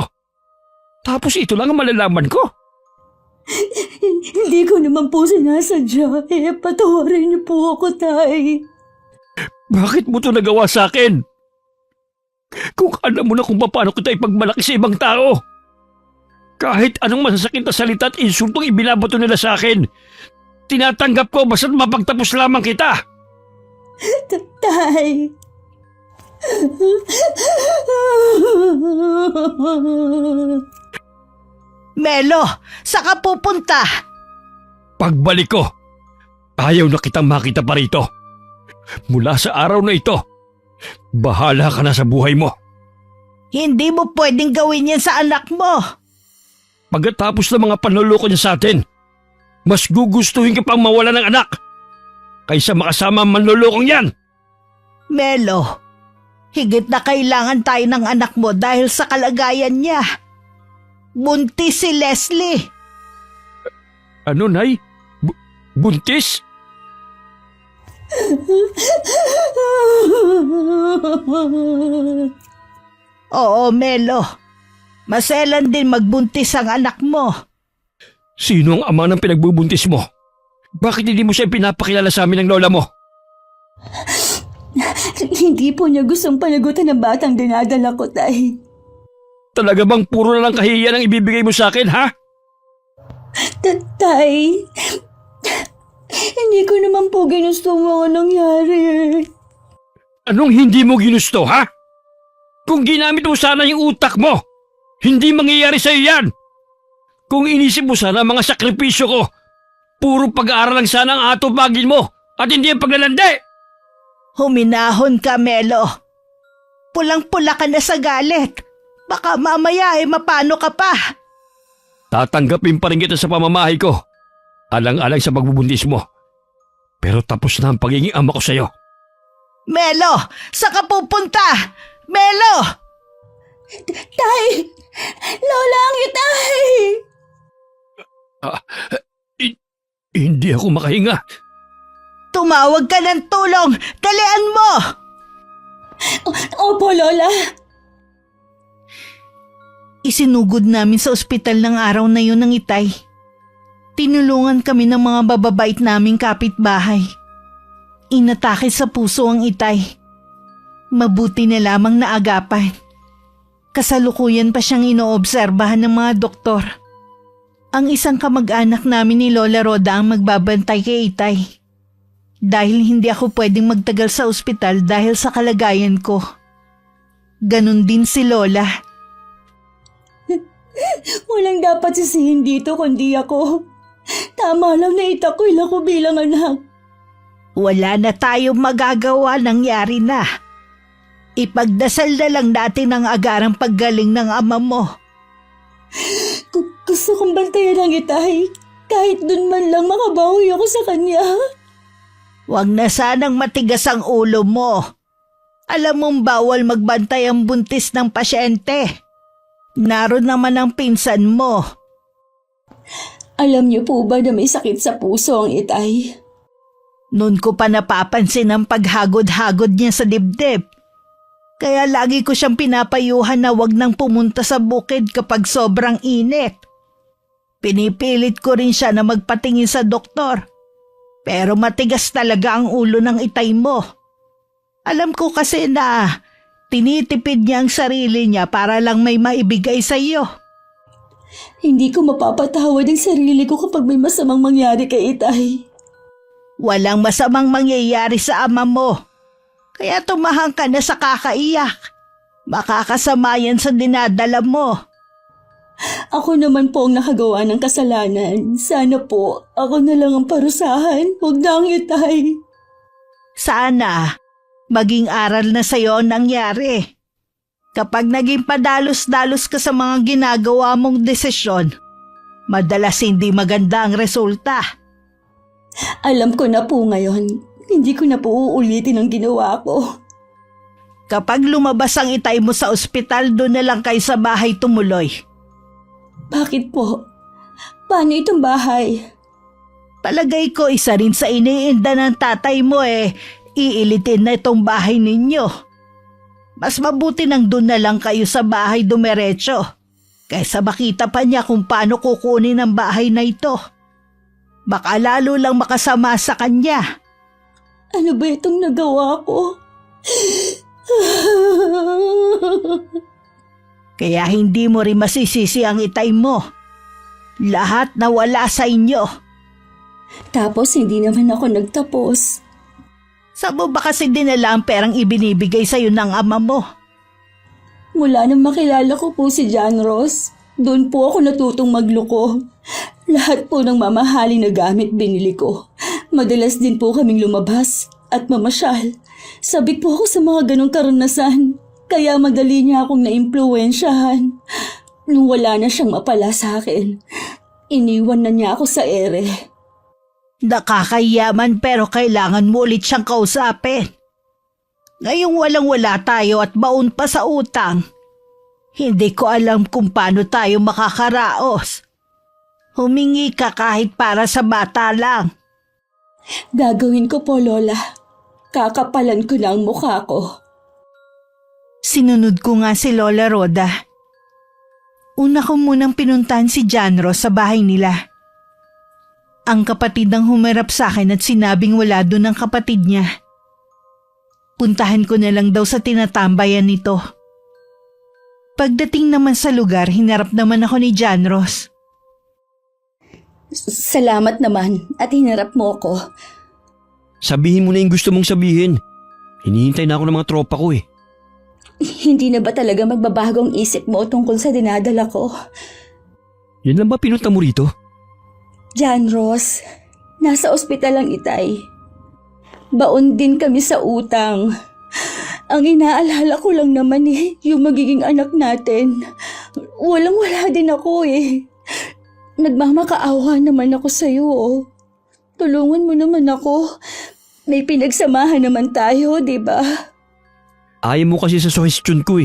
Tapos ito lang ang malalaman ko. Hindi ko naman po sinasadya. Patawarin niyo po ako, Tay. Bakit mo ito nagawa sa akin? Kung alam mo na kung paano kita ipagmalaki sa ibang tao. Kahit anong masasakit na salita at insultong ibinabato nila sa akin, tinatanggap ko basta't mapagtapos lamang kita. Tay. Melo, saan ka pupunta? Pagbalik ko, ayaw na kitang makita pa rito. Mula sa araw na ito, bahala ka na sa buhay mo. Hindi mo pwedeng gawin yan sa anak mo. Pagkatapos ng mga panluloko niya sa atin, mas gugustuhin ka pang mawala ng anak kaysa makasama ang manlulokong yan. Melo, higit na kailangan tayo ng anak mo dahil sa kalagayan niya. Buntis si Leslie. Ano, Nay? Buntis? Oo, Melo. Maselan din magbuntis ang anak mo. Sino ang ama ng pinagbubuntis mo? Bakit hindi mo siya pinapakilala sa amin ng lola mo? Hindi po niya gustong panagutan ng batang dinadala ko, Tay. Talaga bang puro na lang kahihiyan ang ibibigay mo sa akin, ha? Tay, hindi ko naman po ginusto ang mga nangyari. Anong hindi mo ginusto, ha? Kung ginamit mo sana yung utak mo, hindi mangyayari sa'yo yan. Kung inisip mo sana ang mga sakripisyo ko, puro pag-aaral lang sana ang atupagin mo at hindi ang paglalandi. Huminahon ka, Melo. Pulang-pula ka na sa galit. Baka mamaya mapano ka pa. Tatanggapin pa rin kita sa pamamahay ko. Alang-alang sa pagbubuntis mo. Pero tapos na ang pagiging ama ko sa'yo. Melo, saan ka pupunta? Melo! Tay! Lola ang itay! Hindi ako makahinga. Tumawag ka ng tulong! Dalian mo! Opo, Lola. Isinugod namin sa ospital ng araw na yun ng itay. Tinulungan kami ng mga bababait naming kapitbahay. Inatake sa puso ang itay. Mabuti na lamang naagapan. Kasalukuyan pa siyang inoobserbahan ng mga doktor. Ang isang kamag-anak namin ni Lola Roda ang magbabantay kay itay. Dahil hindi ako pwedeng magtagal sa ospital dahil sa kalagayan ko. Ganon din si Lola. Walang dapat sisihin dito kundi ako. Tama lang na itakwil ako bilang anak. Wala na tayong magagawa, nangyari na. Ipagdasal na lang natin ang agarang paggaling ng ama mo. Gusto kong bantayan ang itay. Kahit dun man lang makabawi ako sa kanya. Huwag na sanang matigas ang ulo mo. Alam mong bawal magbantay ang buntis ng pasyente. Naroon naman ang pinsan mo. Alam niyo po ba na may sakit sa puso ang itay? Noon ko pa napapansin ang paghagod-hagod niya sa dibdib. Kaya lagi ko siyang pinapayuhan na wag nang pumunta sa bukid kapag sobrang init. Pinipilit ko rin siya na magpatingin sa doktor. Pero matigas talaga ang ulo ng itay mo. Alam ko kasi na tinitipid niya ang sarili niya para lang may maibigay sa iyo. Hindi ko mapapatawad ang sarili ko kapag may masamang mangyari kay Itay. Walang masamang mangyayari sa ama mo. Kaya tumahang ka na sa kakaiyak. Makakasama yan sa dinadala mo. Ako naman po ang nakagawa ng kasalanan. Sana po, ako na lang ang parusahan. Huwag na ang Itay. Sana, maging aral na sa'yo ang nangyari. Kapag naging padalos-dalos ka sa mga ginagawa mong desisyon, madalas hindi maganda ang resulta. Alam ko na po ngayon. Hindi ko na po uulitin ang ginawa ko. Kapag lumabas ang itay mo sa ospital, doon na lang kayo sa bahay tumuloy. Bakit po? Paano itong bahay? Palagay ko isa rin sa iniinda ng tatay mo iilitin na itong bahay ninyo. Mas mabuti nang doon na lang kayo sa bahay dumiretso, kaysa makita pa niya kung paano kukunin ang bahay na ito. Baka lalo lang makasama sa kanya. Ano ba itong nagawa ko? Kaya hindi mo rin masisisi ang itay mo. Lahat nawala sa inyo. Tapos hindi naman ako nagtapos. Saan mo ba kasi dinala ang perang ibinibigay sa'yo ng ama mo? Mula nang makilala ko po si John Ross, doon po ako natutong magloko. Lahat po ng mamahaling na gamit binili ko. Madalas din po kaming lumabas at mamasyal. Sabik po ako sa mga ganong karanasan. Kaya madali niya akong naimpluwensyahan. Nung wala na siyang mapala sa akin, iniwan na niya ako sa ere. Nakakayaman pero kailangan mo ulit siyang kausapin. Ngayong walang-wala tayo at baon pa sa utang, hindi ko alam kung paano tayo makakaraos. Humingi ka kahit para sa bata lang. Gagawin ko po, Lola. Kakapalan ko na ang mukha ko. Sinunod ko nga si Lola Roda. Una ko munang pinuntahan si John Ross sa bahay nila. Ang kapatid ang humarap sa akin at sinabing wala doon ang kapatid niya. Puntahan ko na lang daw sa tinatambayan nito. Pagdating naman sa lugar, hinarap naman ako ni John Ross. Salamat naman at hinarap mo ako. Sabihin mo na yung gusto mong sabihin. Hinihintay na ako ng mga tropa ko Hindi na ba talaga magbabago ang isip mo tungkol sa dinadala ko? Yan lang ba pinunta mo rito? John Ross, nasa ospital ang Itay. Baon din kami sa utang. Ang inaalala ko lang naman yung magiging anak natin. Walang-wala din ako Nagmamakaawa naman ako sa'yo Tulungan mo naman ako. May pinagsamahan naman tayo, di ba? Ayaw mo kasi sa suhestyon ko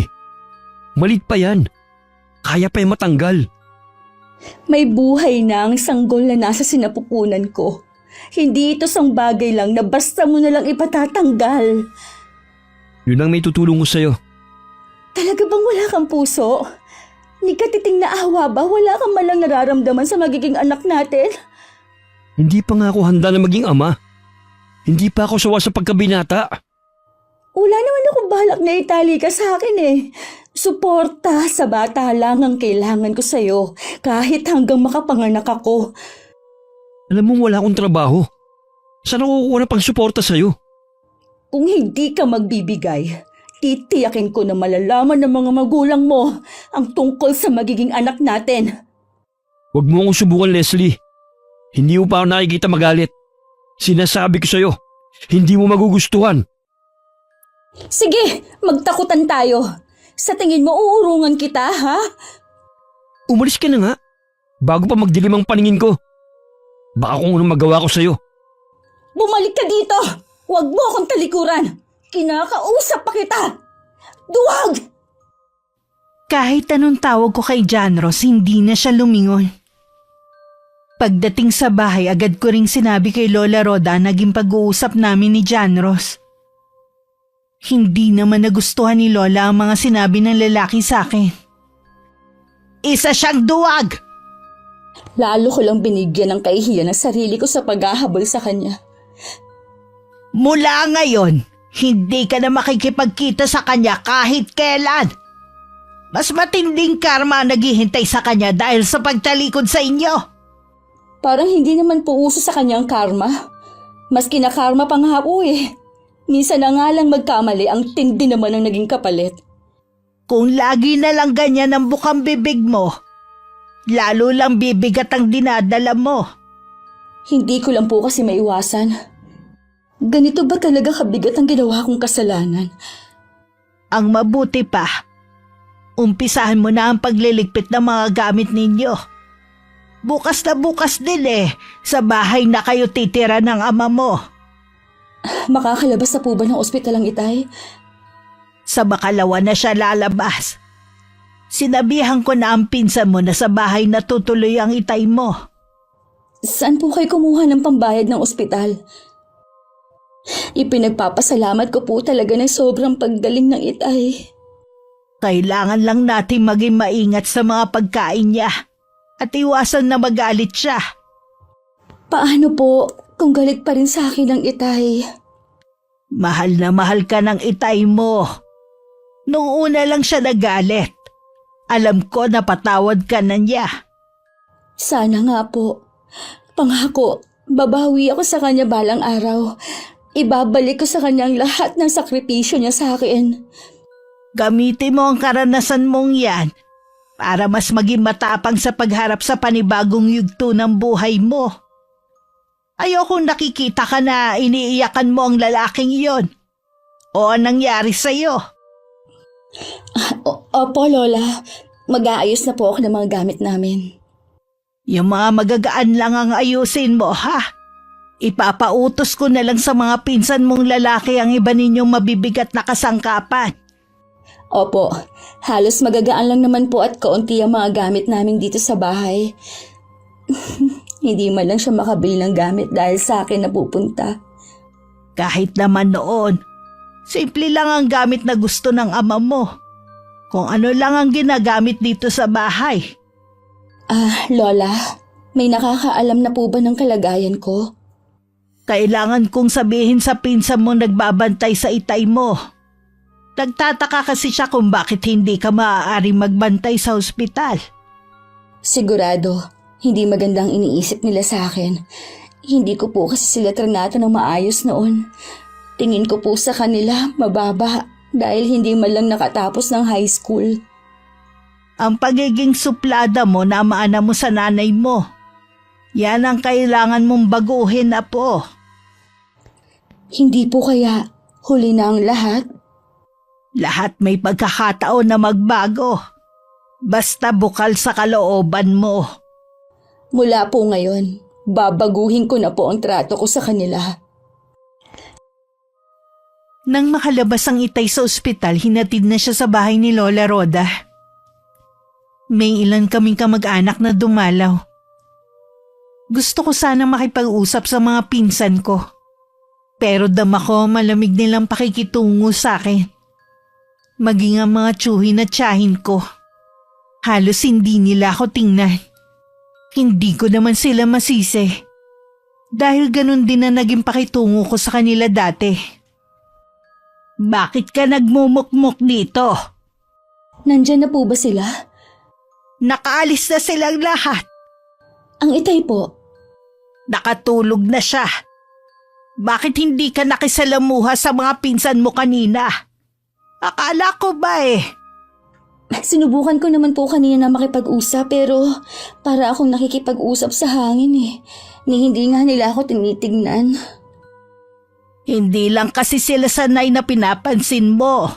Malit pa yan. Kaya pa yung matanggal. May buhay na ang sanggol na nasa sinapupunan ko. Hindi ito sang bagay lang na basta mo na lang ipatatanggal. Yun ang may tutulong ko sa'yo. Talaga bang wala kang puso? Ni katiting na awa ba? Wala kang malang nararamdaman sa magiging anak natin? Hindi pa nga ako handa na maging ama. Hindi pa ako sawa sa pagkabinata. Wala naman akong balak na itali ka sa akin Suporta sa bata lang ang kailangan ko sa'yo kahit hanggang makapanganak ako. Alam mo wala akong trabaho. Saan ako kukuha ng pang-suporta sa'yo? Kung hindi ka magbibigay, titiyakin ko na malalaman ng mga magulang mo ang tungkol sa magiging anak natin. Huwag mo akong subukan, Leslie. Hindi mo pa ako nakikita magalit. Sinasabi ko sa'yo, hindi mo magugustuhan. Sige, magtakutan tayo. Sa tingin mo uurungan kita, ha? Umalis ka na nga, bago pa magdilim ang paningin ko. Baka kung anong magawa ko sa'yo. Bumalik ka dito! Huwag mo akong talikuran! Kinakausap pa kita! Duwag! Kahit anong tawag ko kay John Ross, hindi na siya lumingon. Pagdating sa bahay, agad ko ring sinabi kay Lola Roda ang naging pag-uusap namin ni John Ross. Hindi naman nagustuhan ni Lola ang mga sinabi ng lalaki sa akin. Isa siyang duwag! Lalo ko lang binigyan ng kahihiyan ng sarili ko sa paghahabol sa kanya. Mula ngayon, hindi ka na makikipagkita sa kanya kahit kailan. Mas matinding karma ang naghihintay sa kanya dahil sa pagtalikod sa inyo. Parang hindi naman po uso sa kanyang karma. Mas kinakarma pa nga po eh. Minsan na nga lang magkamali, ang tindi naman ang naging kapalit. Kung lagi na lang ganyan ang bukang bibig mo, lalo lang bibigat ang dinadala mo. Hindi ko lang po kasi maiwasan. Ganito ba talaga kabigat ang ginawa kong kasalanan? Ang mabuti pa, umpisahan mo na ang pagliligpit ng mga gamit ninyo. Bukas na bukas din sa bahay na kayo titira ng ama mo. Makakalabas na po ba ng ospital ang itay? Sa makalawa na siya lalabas. Sinabihan ko na ang pinsan mo na sa bahay na tutuloy ang itay mo. Saan po kayo kumuha ng pambayad ng ospital? Ipinagpapasalamat ko po talaga ng sobrang paggaling ng itay. Kailangan lang natin maging maingat sa mga pagkain niya at iwasan na magalit siya. Paano po kung galit pa rin sa akin ang itay? Mahal na mahal ka ng itay mo. Noong una lang siya nagalit. Alam ko na patawad ka na niya. Sana nga po. Pangako, babawi ako sa kanya balang araw. Ibabalik ko sa kanyang lahat ng sakripisyo niya sa akin. Gamitin mo ang karanasan mong yan para mas maging matapang sa pagharap sa panibagong yugto ng buhay mo. Ayokong nakikita ka na iniiyakan mo ang lalaking iyon. O anong nangyari sa'yo? Opo, Lola. Mag-aayos na po ako ng mga gamit namin. Yung mga magagaan lang ang ayusin mo, ha? Ipapautos ko na lang sa mga pinsan mong lalaki ang iba ninyong mabibigat na kasangkapan. Opo, halos magagaan lang naman po at kaunti ang mga gamit namin dito sa bahay. Hindi man lang siya makabili ng gamit dahil sa akin napupunta. Kahit naman noon, simple lang ang gamit na gusto ng ama mo. Kung ano lang ang ginagamit dito sa bahay. Lola, may nakakaalam na po ba ng kalagayan ko? Kailangan kong sabihin sa pinsan mong nagbabantay sa itay mo. Nagtataka kasi siya kung bakit hindi ka maaaring magbantay sa ospital. Sigurado, hindi magandang iniisip nila sa akin. Hindi ko po kasi sila trinata ng maayos noon. Tingin ko po sa kanila mababa dahil hindi man lang nakatapos ng high school. Ang pagiging suplada mo na maana mo sa nanay mo. Yan ang kailangan mong baguhin, apo. Hindi po kaya huli na ang lahat? Lahat may pagkakataon na magbago. Basta bukal sa kalooban mo. Mula po ngayon, babaguhin ko na po ang trato ko sa kanila. Nang makalabas ang itay sa ospital, hinatid na siya sa bahay ni Lola Roda. May ilan kaming kamag-anak na dumalaw. Gusto ko sana makipag-usap sa mga pinsan ko. Pero dama ko malamig nilang pakikitungo sa akin. Maging ang mga tsuhin at tiyahin ko. Halos hindi nila ako tingnan. Hindi ko naman sila masisi. Dahil ganun din na naging pakitungo ko sa kanila dati. Bakit ka nagmumukmuk dito? Nandyan na po ba sila? Nakaalis na silang lahat. Ang itay po. Nakatulog na siya. Bakit hindi ka nakisalamuha sa mga pinsan mo kanina? Akala ko ba Sinubukan ko naman po kanina na makipag-usap pero para akong nakikipag-usap sa hangin Ni hindi nga nila ako tinitignan. Hindi lang kasi sila sanay na pinapansin mo.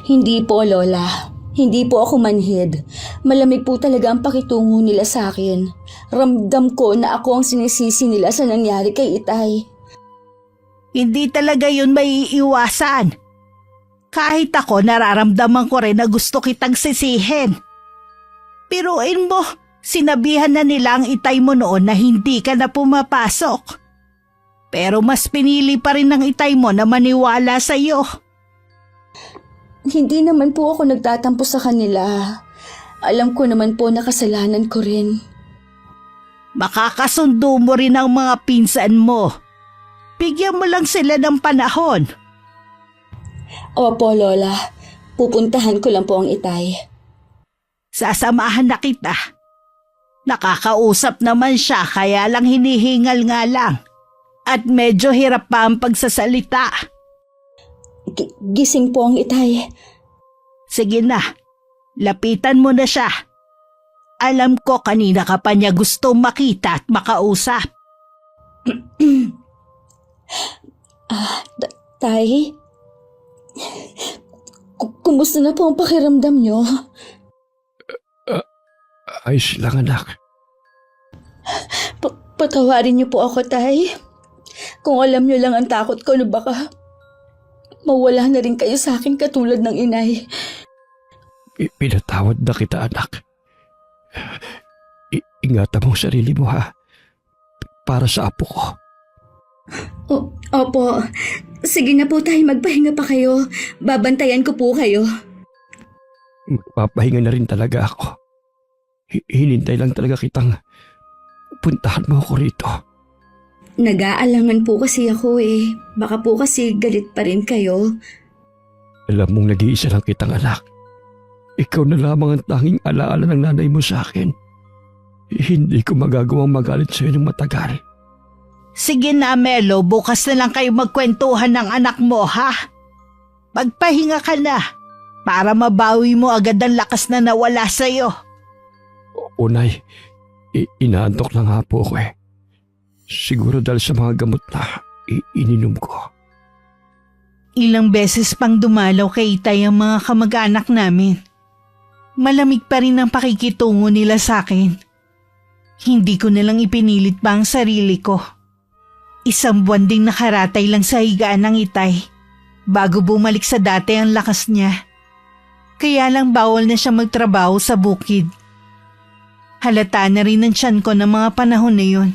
Hindi po, Lola. Hindi po ako manhid. Malamig po talaga ang pakitungo nila sa akin. Ramdam ko na ako ang sinisisi nila sa nangyari kay Itay. Hindi talaga yun maiiwasan. Kahit ako nararamdaman ko rin na gusto kitang sisihin. Piruin mo, Sinabihan na nila ang itay mo noon na hindi ka na pumapasok. Pero mas pinili pa rin ng itay mo na maniwala sa iyo. Hindi naman po ako nagtatampo sa kanila. Alam ko naman po na kasalanan ko rin. Makakasundo mo rin ang mga pinsan mo. Bigyan mo lang sila ng panahon. Opo, Lola. Pupuntahan ko lang po ang itay. Sasamahan na kita. Nakakausap naman siya kaya lang hinihingal nga lang. At medyo hirap pa ang pagsasalita. Gising po ang itay. Sige na, lapitan mo na siya. Alam ko kanina ka pa niya gusto makita at makausap. Tay? Kumusta na po ang pakiramdam niyo? Ayos lang, anak. Patawarin niyo po ako, Tay. Kung alam niyo lang ang takot ko na baka mawala na rin kayo sa akin katulad ng inay. Pinatawad na kita, anak. Ingatan mo ang sarili mo, ha? Para sa apo ko. Opo. Sige na po, Tay. Magpahinga pa kayo. Babantayan ko po kayo. Magpapahinga na rin talaga ako. Hinintay lang talaga kitang puntahan mo ako rito. Nag-aalangan po kasi ako eh. Baka po kasi galit pa rin kayo. Alam mong nag-iisa lang kitang anak. Ikaw na lamang ang tanging alaala ng nanay mo sa akin. Hindi ko magagawang magalit sa iyo ng matagal. Sige na, Melo, bukas na lang kayo magkwentuhan ng anak mo, ha? Magpahinga ka na para mabawi mo agad ang lakas na nawala sa iyo. Unay, inaantok lang nga po ako eh. Siguro dahil sa mga gamot na ininom ko. Ilang beses pang dumalaw kay Itay ang mga kamag-anak namin. Malamig pa rin ang pakikitungo nila sa akin. Hindi ko nalang ipinilit pa ang sarili ko. Isang buwan ding nakaratay lang sa higaan ng Itay bago bumalik sa dati ang lakas niya. Kaya lang bawal na siya magtrabaho sa bukid. Halata na rin ang tiyan ko ng mga panahon na yun.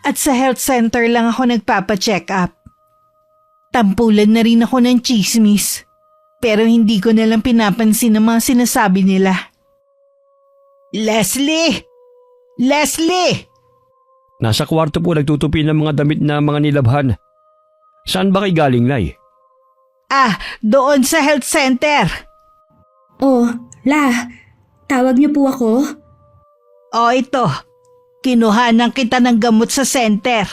At sa health center lang ako nagpapa-check up. Tampulan na rin ako ng chismis. Pero hindi ko nalang pinapansin ang mga sinasabi nila. Leslie! Leslie! Nasa kwarto po nagtutupi ng mga damit na mga nilabhan. Saan ba kayo galing, Nay? Doon sa health center. Oh, La, tawag niyo po ako? Ito. Kinuhanan kita ng gamot sa center.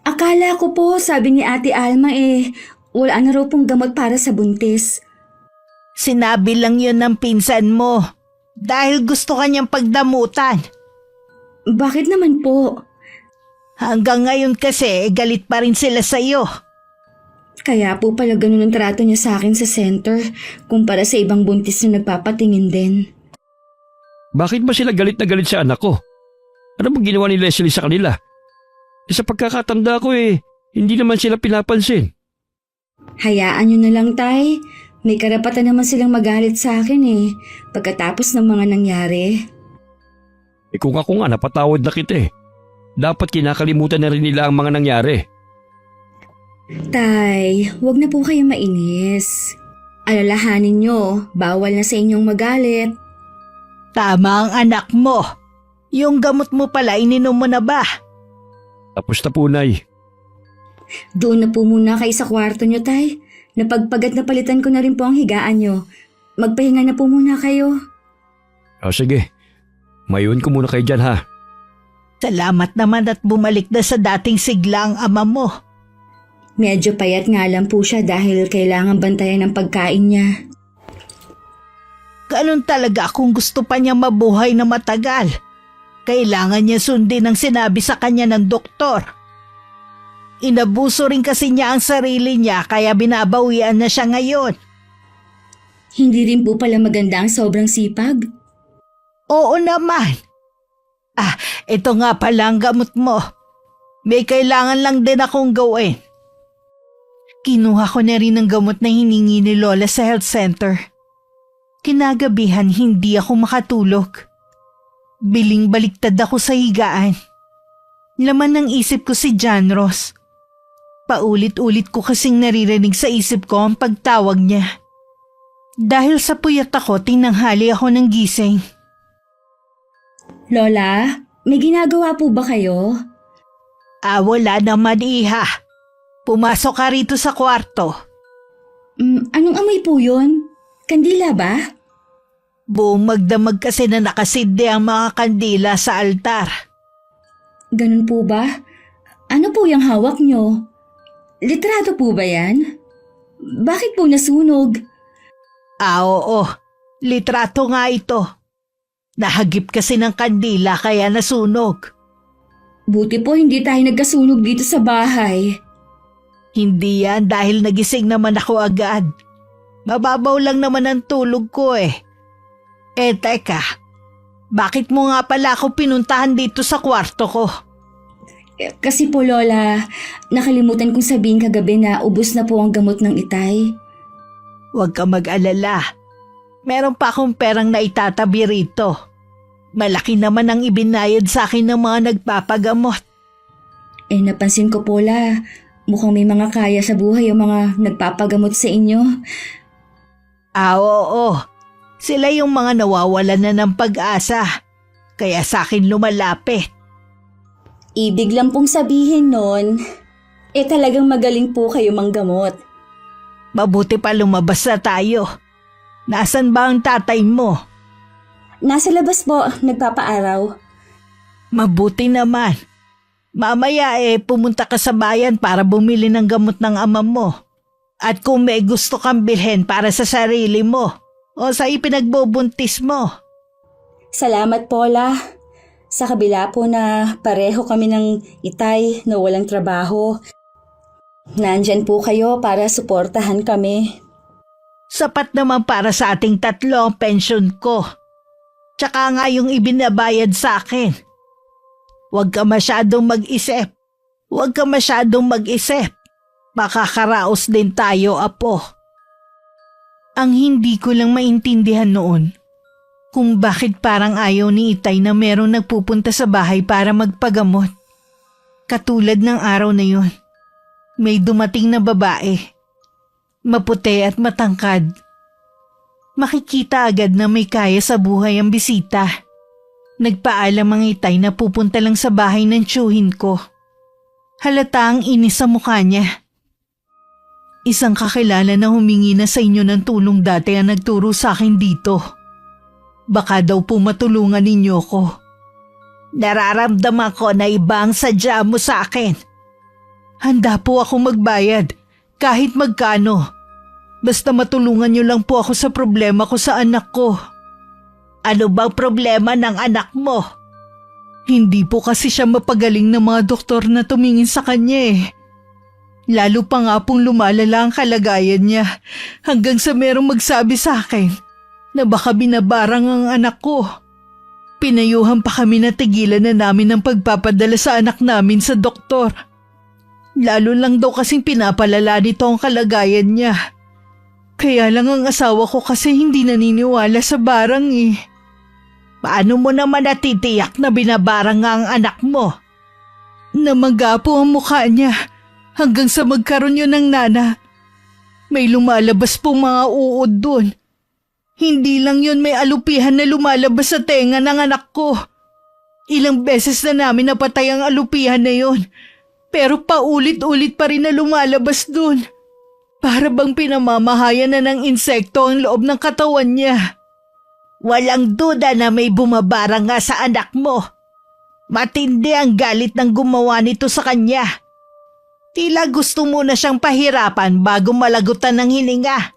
Akala ko po, sabi ni Ate Alma wala na raw pong gamot para sa buntis. Sinabi lang yun ng pinsan mo. Dahil gusto kanyang pagdamutan. Bakit naman po? Hanggang ngayon kasi galit pa rin sila sa iyo. Kaya po pala ganun ang trato niya sa akin sa center kumpara sa ibang buntis na nagpapatingin din. Bakit ba sila galit na galit sa anak ko? Ano bang ginawa ni Leslie sa kanila? Sa pagkakatanda ko hindi naman sila pinapansin. Hayaan niyo na lang, Tay. May karapatan naman silang magalit sa akin pagkatapos ng mga nangyari. Kung ako nga napatawad na kita dapat kinakalimutan na rin nila ang mga nangyari. Tay, wag na po kayo mainis. Alalahanin niyo, bawal na sa inyong magalit. Tama ang anak mo. Yung gamot mo pala, ininom mo na ba? Tapos na po, Nay. Doon na po muna kayo sa kwarto niyo, Tay. Napagpagat na palitan ko na rin po ang higaan niyo. Magpahinga na po muna kayo. Sige. Mayuan ko muna kayo dyan, ha? Salamat naman at bumalik na sa dating sigla ang ama mo. Medyo payat nga lang po siya dahil kailangan bantayan ng pagkain niya. Ganun talaga kung gusto pa niya mabuhay na matagal. Kailangan niya sundin ang sinabi sa kanya ng doktor. Inabuso rin kasi niya ang sarili niya kaya binabawian na siya ngayon. Hindi rin po pala maganda ang sobrang sipag? Oo naman. Ito nga pala ang gamot mo. May kailangan lang din akong gawin. Kinuha ko na rin ang gamot na hiningi ni Lola sa health center. Kinagabihan hindi ako makatulog. Biling baliktad ako sa higaan. Laman ng isip ko si John Ross. Paulit-ulit ko kasing naririnig sa isip ko ang pagtawag niya. Dahil sa puyat ako, tinanghali ako ng gising. Lola, may ginagawa po ba kayo? Wala naman, iha. Pumasok ka rito sa kwarto. Anong amoy po yun? Kandila ba? Buong magdamag kasi na nakasindi ang mga kandila sa altar. Ganun po ba? Ano po yung hawak nyo? Litrato po ba yan? Bakit po nasunog? Oo. Litrato nga ito. Nahagip kasi ng kandila kaya nasunog. Buti po hindi tayo nagkasunog dito sa bahay. Hindi yan dahil nagising naman ako agad. Mababaw lang naman ang tulog ko eh. Teka. Bakit mo nga pala ako pinuntahan dito sa kwarto ko? Kasi po Lola, nakalimutan kong sabihin kagabi na ubos na po ang gamot ng itay. Huwag ka mag-alala. Meron pa akong perang na itatabi rito. Malaki naman ang ibinayad sa akin ng mga nagpapagamot. Napansin ko po mukhang may mga kaya sa buhay yung mga nagpapagamot sa inyo. Oo. Sila yung mga nawawalan na ng pag-asa. Kaya sa akin lumalapit. Ibig lang pong sabihin nun, talagang magaling po kayo manggamot. Mabuti pa lumabas na tayo. Nasaan ba ang tatay mo? Nasa labas po, nagpapaaraw. Mabuti naman. Mamaya pumunta ka sa bayan para bumili ng gamot ng ama mo. At kung may gusto kang bilhin para sa sarili mo o sa ipinagbubuntis mo. Salamat po Sa kabila po na pareho kami ng itay na walang trabaho, nandyan po kayo para suportahan kami. Sapat naman para sa ating tatlo ang pensyon ko. Tsaka nga yung ibinabayad sa akin. Huwag ka masyadong mag-isip. Makakaraos din tayo, apo. Ang hindi ko lang maintindihan noon, kung bakit parang ayaw ni Itay na merong nagpupunta sa bahay para magpagamot. Katulad ng araw na yun, may dumating na babae. Maputi at matangkad. Makikita agad na may kaya sa buhay ang bisita. Nagpaalam ang Itay na pupunta lang sa bahay ng tiyuhin ko. Halata ang inis sa mukha niya. Isang kakilala na humingi na sa inyo ng tulong dati ang nagturo sa akin dito. Baka daw po matulungan ninyo ko. Nararamdaman ko na iba ang sadya mo sa akin. Handa po ako magbayad, kahit magkano. Basta matulungan niyo lang po ako sa problema ko sa anak ko. Ano bang problema ng anak mo? Hindi po kasi siya mapagaling na mga doktor na tumingin sa kanya eh. Lalo pa nga pong lumalala ang kalagayan niya hanggang sa merong magsabi sa akin na baka binabarang ang anak ko. Pinayuhan pa kami na tigilan na namin ang pagpapadala sa anak namin sa doktor. Lalo lang daw kasing pinapalala nito ang kalagayan niya. Kaya lang ang asawa ko kasi hindi naniniwala sa barang eh. Paano mo naman natitiyak na binabarang nga ang anak mo? Namaga po ang mukha niya hanggang sa magkaroon yun ng nana. May lumalabas pong mga uod dun. Hindi lang yun, may alupihan na lumalabas sa tenga ng anak ko. Ilang beses na namin napatay ang alupihan na yun. Pero paulit-ulit pa rin na lumalabas dun. Para bang pinamamahayan na ng insekto ang loob ng katawan niya. Walang duda na may bumabara nga sa anak mo. Matindi ang galit ng gumawa nito sa kanya. Tila gusto mo na siyang pahirapan bago malagutan ng hininga.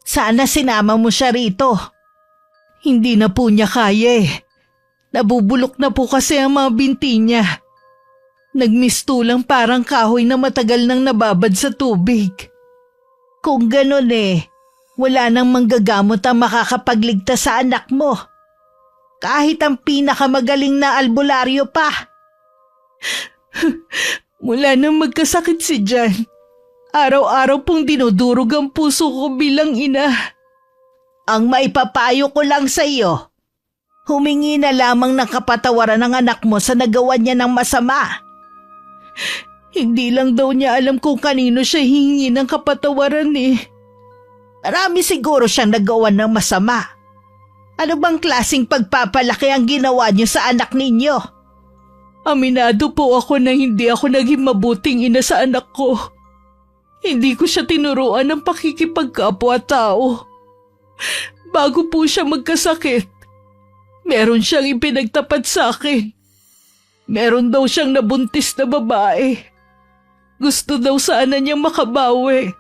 Sana sinama mo siya rito. Hindi na po niya kaya eh. Nabubulok na po kasi ang mga binti niya. Nagmistulang parang kahoy na matagal nang nababad sa tubig. Kung ganon wala nang manggagamot ang makakapagligtas sa anak mo. Kahit ang pinakamagaling na albularyo pa. Mula nang magkasakit si Jan, araw-araw pong dinudurog ang puso ko bilang ina. Ang maipapayo ko lang sa iyo, Humingi na lamang ng kapatawaran ng anak mo sa nagawa niya ng masama. Hindi lang daw niya alam kung kanino siya hingi ng kapatawaran eh. Marami siguro siyang nagawa ng masama. Ano bang klaseng pagpapalaki ang ginawa niyo sa anak ninyo? Aminado po ako na hindi ako naging mabuting ina sa anak ko. Hindi ko siya tinuruan ng pakikipagkapwa-tao. Bago po siya magkasakit, meron siyang ipinagtapat sa akin. Meron daw siyang nabuntis na babae. Gusto daw sana niyang makabawi.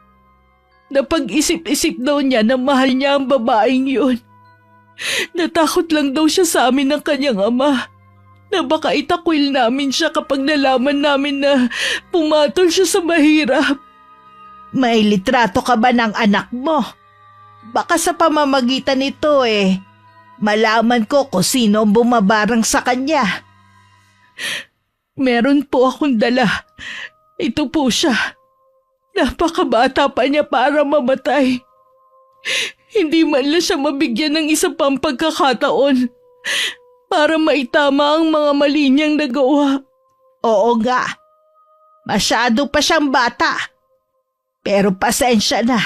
Napag-isip-isip daw niya na mahal niya ang babaeng yun. Natakot lang daw siya sa amin ng kanyang ama na baka itakwil namin siya kapag nalaman namin na pumatol siya sa mahirap. May litrato ka ba ng anak mo? Baka sa pamamagitan nito malaman ko kung sino ang bumabarang sa kanya. Meron po akong dala. Ito po siya. Napakabata pa niya para mamatay. Hindi man lang siya mabigyan ng isa pang pagkakataon para maitama ang mga mali niyang nagawa. Oo nga. Masyado pa siyang bata. Pero pasensya na.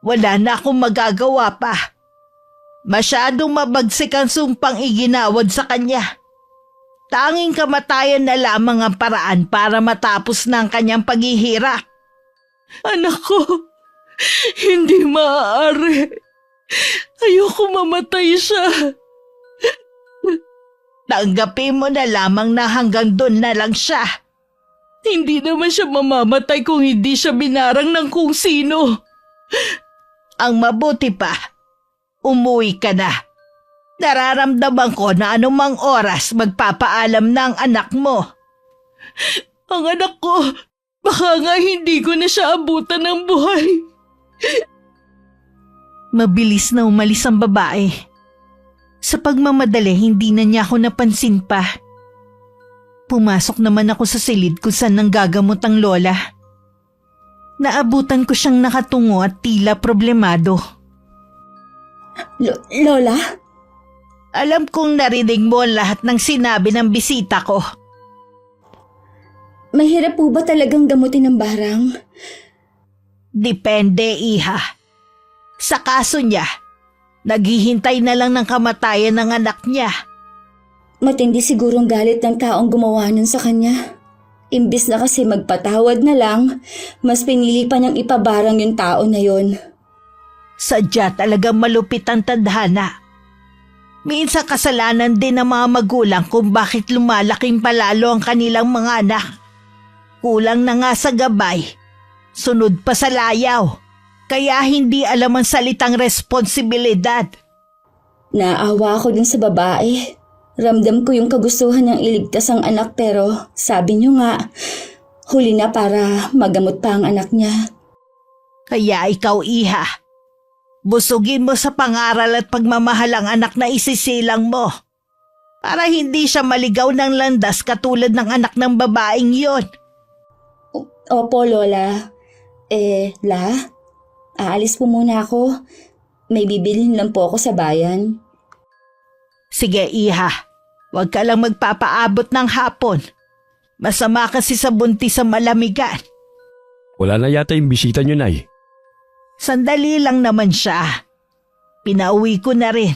Wala na akong magagawa pa. Masyadong mabagsik ang sumpang iginawad sa kanya. Tanging kamatayan na lamang ang paraan para matapos na ang kanyang paghihirap. Anak ko, hindi maaari. Ayoko mamatay siya. Tanggapin mo na lamang na hanggang doon na lang siya. Hindi naman siya mamamatay kung hindi siya binarang ng kung sino. Ang mabuti pa, umuwi ka na. Nararamdaman ko na anumang oras magpapaalam na ang anak mo. Ang anak ko, baka nga hindi ko na siya abutan ng buhay. Mabilis na umalis ang babae. Sa pagmamadali, hindi na niya ako napansin pa. Pumasok naman ako sa silid kung saan nanggagamot ang lola. Naabutan ko siyang nakatungo at tila problemado. Lola? Alam kong narinig mo lahat ng sinabi ng bisita ko. Mahirap po ba talagang gamutin ng barang? Depende, iha. Sa kaso niya, naghihintay na lang ng kamatayan ng anak niya. Matindi sigurong galit ng taong gumawa nun sa kanya. Imbis na kasi magpatawad na lang, mas pinili pa niyang ipabarang yung tao na yon. Sadya talagang malupit ang tadhana. Minsan kasalanan din ng mga magulang kung bakit lumalaking palalo ang kanilang mga anak. Kulang na nga sa gabay, sunod pa sa layaw, kaya hindi alam ang salitang responsibilidad. Naawa ako din sa babae. Ramdam ko yung kagustuhan niyang iligtas ang anak pero sabi niyo nga, huli na para magamot pa ang anak niya. Kaya ikaw, iha, busugin mo sa pangaral at pagmamahal ang anak na isisilang mo para hindi siya maligaw ng landas katulad ng anak ng babaeng yon. Opo, Lola. Aalis po muna ako. May bibilhin lang po ako sa bayan. Sige, iha. Huwag ka lang magpapaabot ng hapon. Masama kasi sa buntis sa malamigan. Wala na yata yung bisita nyo, Nay. Sandali lang naman siya. Pinauwi ko na rin.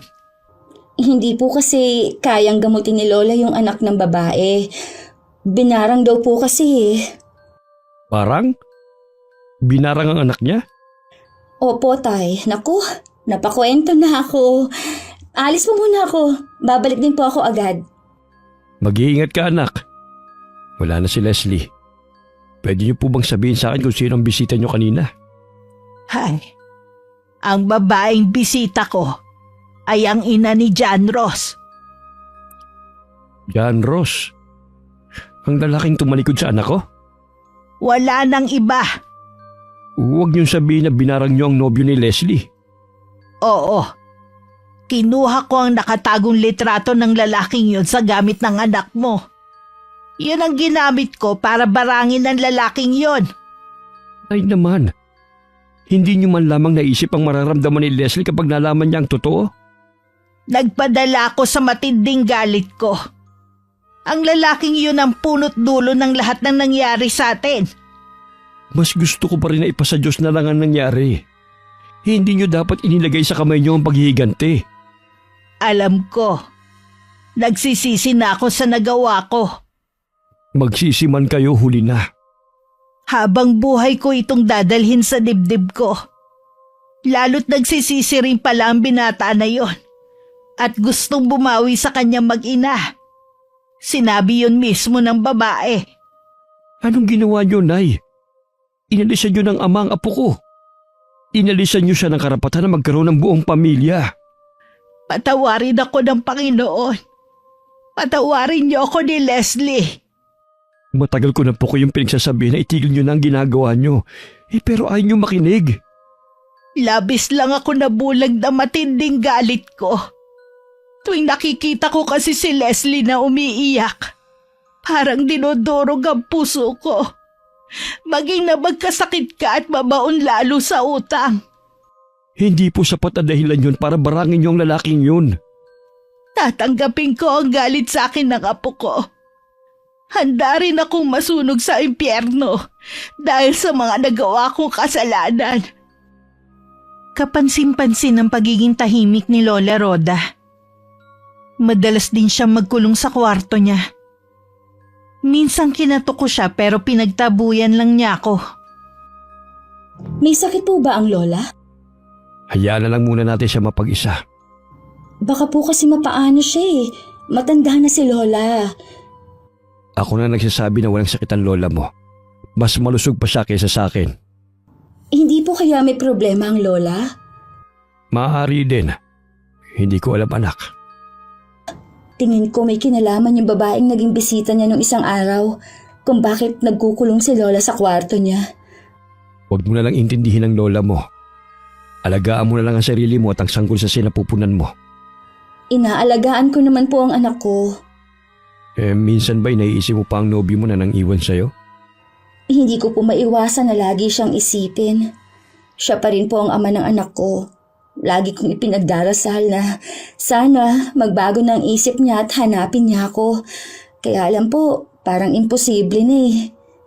Hindi po kasi kayang gamutin ni Lola yung anak ng babae. Binarang daw po kasi. Parang? Binarang ang anak niya? Opo, Tay. Naku, napakwento na ako. Alis po muna ako. Babalik din po ako agad. Mag-iingat ka, anak. Wala na si Leslie. Pwede niyo po bang sabihin sa akin kung sino ang bisita niyo kanina? Hay, ang babaeng bisita ko ay ang ina ni John Ross. John Ross? Ang lalaking tumalikod sa anak ko? Wala nang iba. Huwag niyong sabihin na binarang niyo ang nobyo ni Leslie. Oo. Kinuha ko ang nakatagong litrato ng lalaking yun sa gamit ng anak mo. Yun ang ginamit ko para barangin ang lalaking yon. Ay naman, hindi niyo man lamang naisip ang mararamdaman ni Leslie kapag nalaman niya ang totoo? Nagpadala ako sa matinding galit ko. Ang lalaking yun ang punot dulo ng lahat ng nangyari sa atin. Mas gusto ko pa rin na ipasa Diyos na lang ang nangyari. Hindi nyo dapat inilagay sa kamay nyo ang paghihiganti. Alam ko. Nagsisisi na ako sa nagawa ko. Magsisiman kayo, huli na. Habang buhay ko itong dadalhin sa dibdib ko. Lalo't nagsisisi rin pala ang binata na yon. At gustong bumawi sa kanyang mag-ina. Sinabi yun mismo ng babae. Anong ginawa nyo, Nay? Inalisan nyo ng ama ang apo ko. Inalisan nyo siya ng karapatan na magkaroon ng buong pamilya. Patawarin ako ng Panginoon. Patawarin niyo ako ni Leslie. Matagal ko na po kayong pinagsasabi na itigil nyo na ang ginagawa nyo. Pero ayaw nyo makinig. Labis lang ako nabulag na matinding galit ko. Tuwing nakikita ko kasi si Leslie na umiiyak, parang dinodorog ang puso ko. Maging na magkasakit ka at mabaon lalo sa utang. Hindi po sapat na dahilan yun para barangin yung lalaking yun. Tatanggapin ko ang galit sa akin ng apo ko. Handa rin akong masunog sa impyerno dahil sa mga nagawa kong kasalanan. Kapansin-pansin ang pagiging tahimik ni Lola Rhoda. Madalas din siyang magkulong sa kwarto niya. Minsan kinato ko siya pero pinagtabuyan lang niya ako. May sakit po ba ang lola? Hayaan na lang muna natin siya mapag-isa. Baka po kasi mapaano siya eh. Matanda na si lola. Ako na nagsasabi na walang sakit ang lola mo. Mas malusog pa siya kaysa sa akin. Hindi po kaya may problema ang lola? Maaari din. Hindi ko alam, anak. Tingin ko may kinalaman yung babaeng naging bisita niya nung isang araw kung bakit nagkukulong si lola sa kwarto niya. Huwag mo na lang intindihin ang lola mo. Alagaan mo na lang ang sarili mo at ang sanggol sa sinapupunan mo. Inaalagaan ko naman po ang anak ko. Minsan ba'y naiisip mo pa ang nobyo mo na nang iwan sa'yo? Hindi ko po maiwasan na lagi siyang isipin. Siya pa rin po ang ama ng anak ko. Lagi kong ipinagdarasal na sana magbago ng isip niya at hanapin niya ako. Kaya alam po, parang imposible na eh.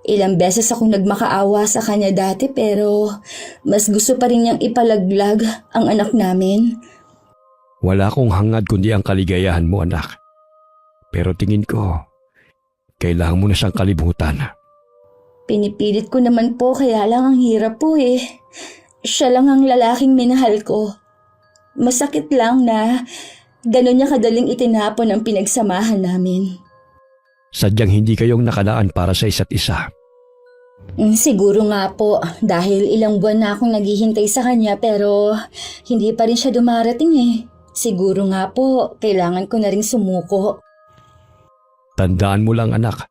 Ilang beses akong nagmakaawa sa kanya dati pero mas gusto pa rin niyang ipalaglag ang anak namin. Wala akong hangad kundi ang kaligayahan mo, anak. Pero tingin ko, kailangan mo na siyang kalibutan. Pinipilit ko naman po kaya lang ang hirap po eh. Siya lang ang lalaking minahal ko. Masakit lang na gano'n niya kadaling itinapon ang pinagsamahan namin. Sadyang hindi kayong nakalaan para sa isa't isa. Siguro nga po dahil ilang buwan na akong naghihintay sa kanya pero hindi pa rin siya dumarating eh. Siguro nga po kailangan ko na ring sumuko. Tandaan mo lang, anak.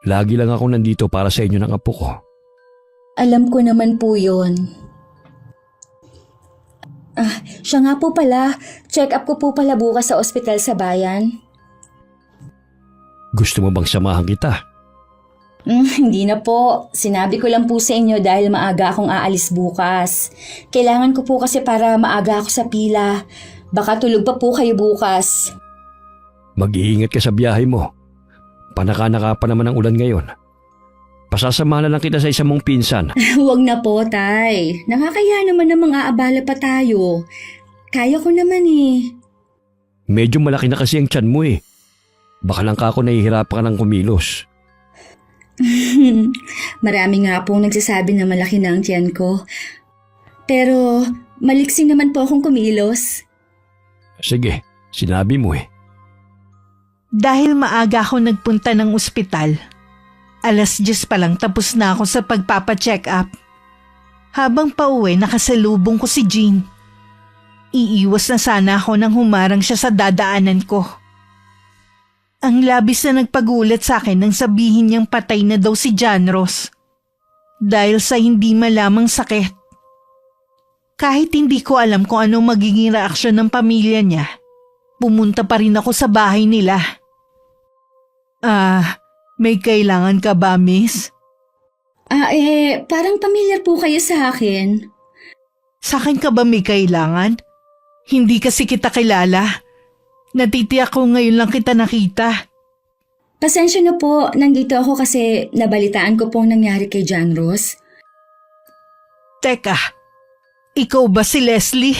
Lagi lang ako nandito para sa inyo ng apo ko. Alam ko naman po yun. Siya nga po pala. Check up ko po pala bukas sa ospital sa bayan. Gusto mo bang samahan kita? Hindi na po. Sinabi ko lang po sa inyo dahil maaga akong aalis bukas. Kailangan ko po kasi para maaga ako sa pila. Baka tulog pa po kayo bukas. Mag-iingat ka sa biyahe mo. Panaka-naka pa naman ang ulan ngayon. Pasasamahan na lang kita sa isang mong pinsan. Huwag na po, Tay. Nakakaya naman namang aabala pa tayo. Kaya ko naman eh. Medyo malaki na kasi ang tiyan mo eh. Baka lang ka ako nahihirapan ka ng kumilos. Marami nga pong nagsasabi na malaki na ang tiyan ko. Pero maliksi naman po akong kumilos. Sige, sinabi mo eh. Dahil maaga ako nagpunta ng ospital, 10:00 pa lang tapos na ako sa pagpapacheck up. Habang pauwi, nakasalubong ko si Jean. Iiwas na sana ako nang humarang siya sa dadaanan ko. Ang labis na nagpagulat sa akin nang sabihin niyang patay na daw si John Ross. Dahil sa hindi malamang sakit. Kahit hindi ko alam kung anong magiging reaksyon ng pamilya niya, pumunta pa rin ako sa bahay nila. May kailangan ka ba, miss? Parang pamilyar po kayo sa akin. Sa akin ka ba may kailangan? Hindi kasi kita kilala. Natitiyak ko ngayon lang kita nakita. Pasensya na po, nandito ako kasi nabalitaan ko pong nangyari kay John Ross. Teka, ikaw ba si Leslie?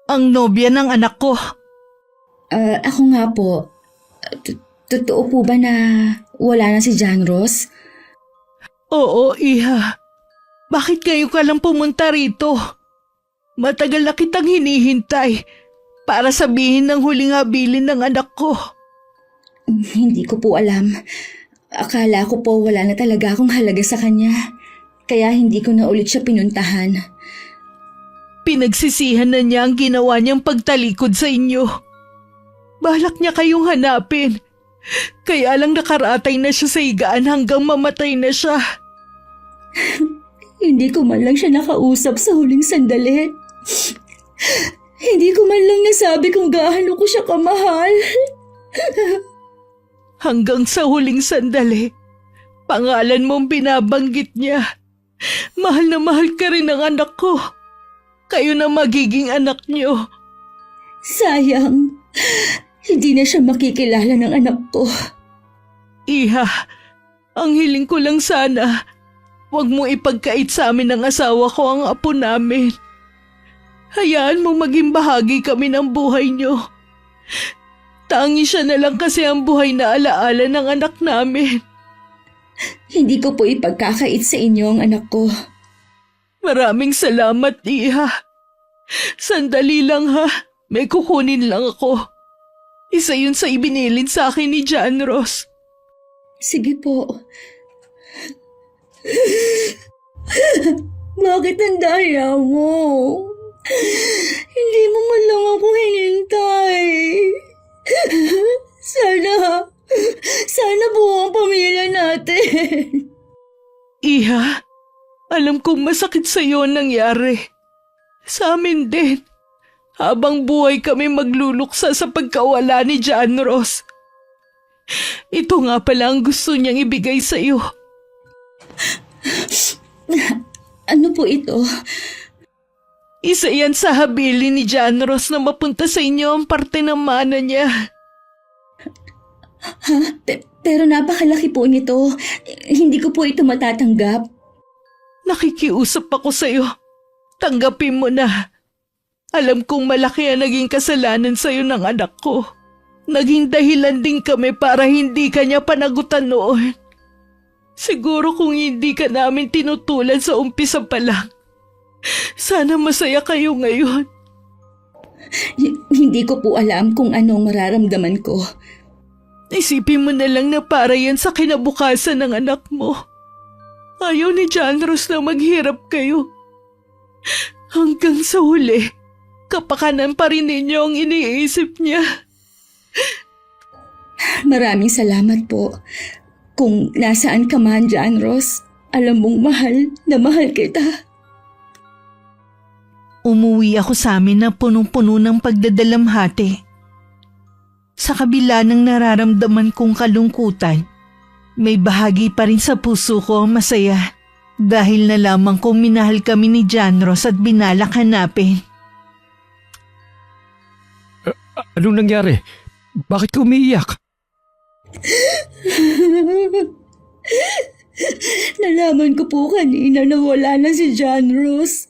Ang nobya ng anak ko. Ako nga po. Totoo po ba na wala na si John Ross? Oo, Iha. Bakit ngayon ka lang pumunta rito? Matagal na kitang hinihintay para sabihin ng huling habilin ng anak ko. Hindi ko po alam. Akala ko po wala na talaga akong halaga sa kanya. Kaya hindi ko na ulit siya pinuntahan. Pinagsisihan na niya ang ginawa niyang pagtalikod sa inyo. Balak niya kayong hanapin. Kaya lang nakaratay na siya sa higaan hanggang mamatay na siya. Hindi ko man lang siya nakausap sa huling sandali. Hindi ko man lang nasabi kung gaano ko siya kamahal. Hanggang sa huling sandali, pangalan mong binabanggit niya. Mahal na mahal ka rin ng anak ko. Kayo na magiging anak niyo. Sayang, hindi na siya makikilala ng anak ko. Iha, ang hiling ko lang sana, huwag mo ipagkait sa amin ng asawa ko ang apo namin. Hayaan mo maging bahagi kami ng buhay niyo. Tangi siya na lang kasi ang buhay na alaala ng anak namin. Hindi ko po ipagkakait sa inyo ang anak ko. Maraming salamat, Iha. Sandali lang ha, may kukunin lang ako. Isa yun sa ibinilin sa akin ni John Ross. Sige po. Bakit ang daya mo? Hindi mo man lang ako hinintay. Sana buo ang pamilya natin. Iha, alam kong masakit sa iyo ang nangyari. Sa amin din. Habang buhay kami magluluksa sa pagkawala ni John Ross. Ito nga pala ang gusto niyang ibigay sa iyo. Ano po ito? Isa yan sa habili ni John Ross na mapunta sa inyo ang parte ng mana niya. Ha? Pero napakalaki po nito. Hindi ko po ito matatanggap. Nakikiusap ako sa iyo. Tanggapin mo na. Alam kong malaki ang naging kasalanan sa iyo ng anak ko. Naging dahilan din kami para hindi ka niya panagutan noon. Siguro kung hindi ka namin tinutulan sa umpisa pa lang, sana masaya kayo ngayon. Hindi ko po alam kung anong mararamdaman ko. Isipin mo na lang na para yan sa kinabukasan ng anak mo. Ayaw ni John Ross na maghirap kayo. Hanggang sa huli, kapakanan pa rin ninyo ang iniisip niya. Maraming salamat po. Kung nasaan ka man, John Ross, alam mong mahal na mahal kita. Umuwi ako sa amin na punong-puno ng pagdadalamhati. Sa kabila ng nararamdaman kong kalungkutan, may bahagi pa rin sa puso ko ang masaya dahil nalaman kong minahal kami ni John Ross at binalak hanapin. Anong nangyari? Bakit ka umiiyak? Nalaman ko po kanina na wala na si John Ross.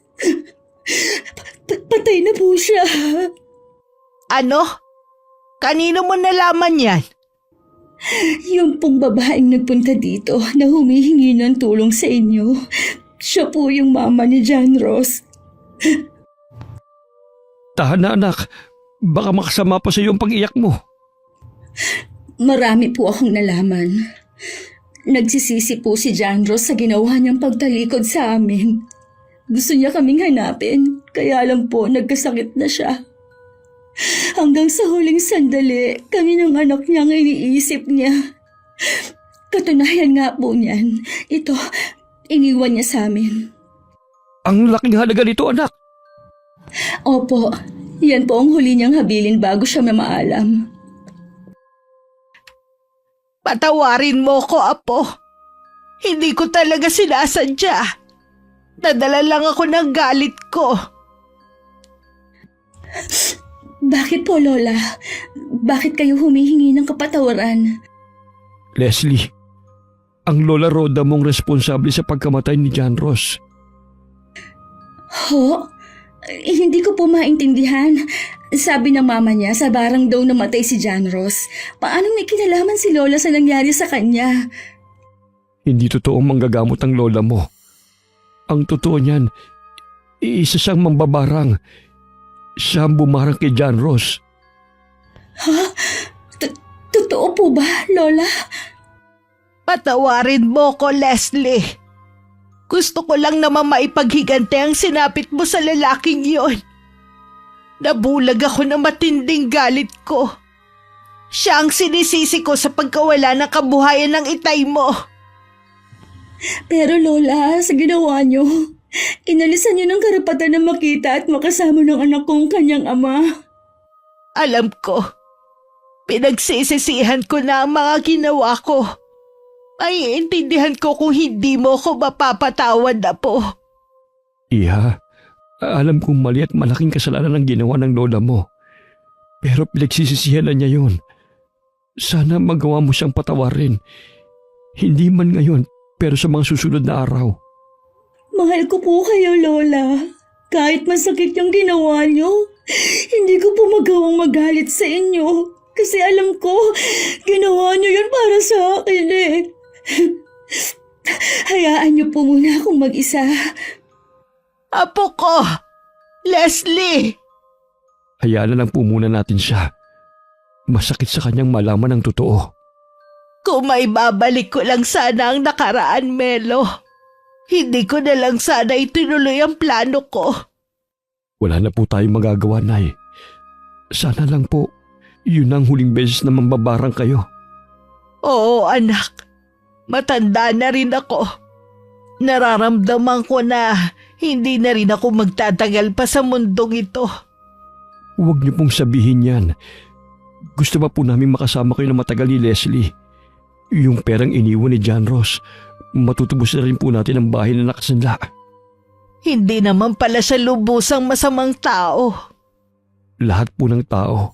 Patay na po siya. Ano? Kanino mo nalaman yan? Yung pong babaeng nagpunta dito na humihingi ng tulong sa inyo, siya po yung mama ni John Ross. Tahan na anak, baka makasama pa sa iyo ang pag-iyak mo. Marami po akong nalaman. Nagsisisi po si John Ross sa ginawa niyang pagtalikod sa amin. Gusto niya kaming hanapin, kaya lang po nagkasakit na siya. Hanggang sa huling sandali, kami ng anak niya ang iniisip niya. Katunayan nga po niyan, ito, iniwan niya sa amin. Ang laking halaga nito anak. Opo, yan po ang huli niyang habilin bago siya mamaalam. Patawarin mo ko, Apo. Hindi ko talaga sinasadya. Nadala lang ako ng galit ko. Bakit po, Lola? Bakit kayo humihingi ng kapatawaran? Leslie, ang Lola Rhoda mong responsable sa pagkamatay ni John Ross. Ho? Hindi ko po maintindihan. Sabi ng mama niya, sa barang daw namatay si John Ross. Paano may kinalaman si Lola sa nangyari sa kanya? Hindi totoong manggagamot ang Lola mo. Ang totoo niyan, isa siyang mambabarang. Siya ang bumarang kay John Ross. Totoo po ba, Lola? Patawarin mo ko, Leslie. Gusto ko lang naman maipaghigante ang sinapit mo sa lalaking yon. Nabulag ako ng matinding galit ko. Siya ang sinisisi ko sa pagkawala ng kabuhayan ng itay mo. Pero Lola, sa ginawa niyo, inalisan niyo ng karapatan na makita at makasama ng anak kong kanyang ama. Alam ko, pinagsisisihan ko na ang mga ginawa ko. Maiintindihan ko kung hindi mo ko mapapatawad na po. Iha, alam kong mali at malaking kasalanan ang ginawa ng Lola mo. Pero pinagsisisihan na niya yun. Sana magawa mo siyang patawarin. Hindi man ngayon, pero sa mga susunod na araw. Mahal ko po kayo, Lola. Kahit masakit yung ginawa niyo, hindi ko po magawang magalit sa inyo. Kasi alam ko, ginawa niyo yun para sa akin eh. Hayaan niyo po muna akong mag-isa. Apo ko! Leslie! Hayaan na lang po muna natin siya. Masakit sa kanyang malaman ang totoo. Kung may babalik ko lang sana ang nakaraan, Melo. Hindi ko na lang sana itinuloy ang plano ko. Wala na po tayong magagawa, Nay. Sana lang po, yun ang huling beses na mambabarang kayo. Oo, anak. Matanda na rin ako. Nararamdaman ko na hindi na rin ako magtatagal pa sa mundong ito. Huwag niyo pong sabihin yan. Gusto ba po namin makasama kayo na matagal ni Leslie? Yung perang iniwan ni John Ross, matutubos na rin po natin ang bahay na nakasanla. Hindi naman pala siya lubusang masamang tao. Lahat po ng tao,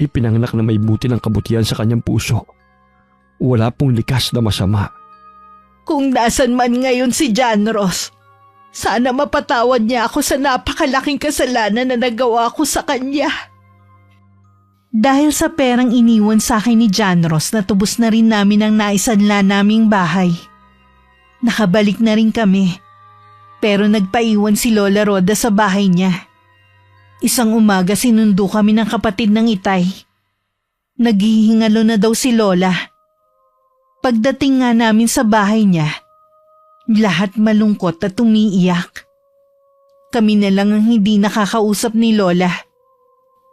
ipinanganak na may buti ng kabutihan sa kanyang puso. Wala pong likas na masama. Kung nasan man ngayon si John Ross, sana mapatawad niya ako sa napakalaking kasalanan na nagawa ko sa kanya. Dahil sa perang iniwan sa akin ni John Ross, natubos na rin namin ang naisanla naming bahay. Nakabalik na rin kami. Pero nagpaiwan si Lola Rhoda sa bahay niya. Isang umaga sinundo kami ng kapatid ng itay. Naghihingalo na daw si Lola. Pagdating nga namin sa bahay niya, lahat malungkot at umiiyak. Kami na lang ang hindi nakakausap ni Lola.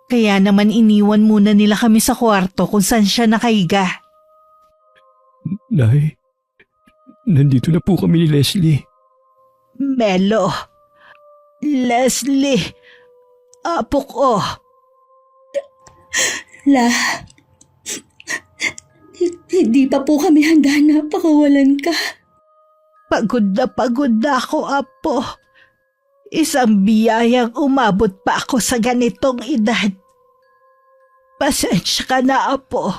Kaya naman iniwan muna nila kami sa kwarto kung saan siya nakahiga. Nay, nandito na po kami ni Leslie. Melo, Leslie, apo ko. Hindi pa po kami handa na pakawalan ka. Pagod na ako, apo. Isang biyayang umabot pa ako sa ganitong edad. Pasensya ka na, apo.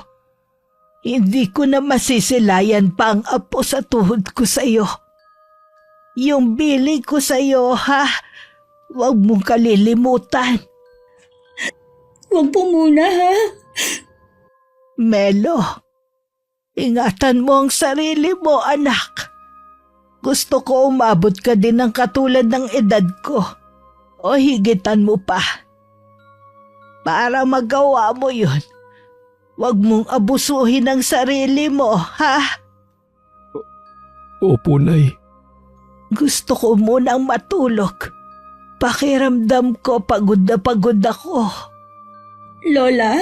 Hindi ko na masisilayan pa ang apo sa tuhod ko sa iyo. Yung biling ko sa iyo, ha? Huwag mong kalilimutan. Huwag po muna, ha? Melo, ingatan mo ang sarili mo, anak. Gusto ko umabot ka din ng katulad ng edad ko o higitan mo pa. Para magawa mo yun, huwag mong abusuhin ang sarili mo, ha? Opo, Nay. Gusto ko munang matulog. Pakiramdam ko pagod na pagod ako. Lola?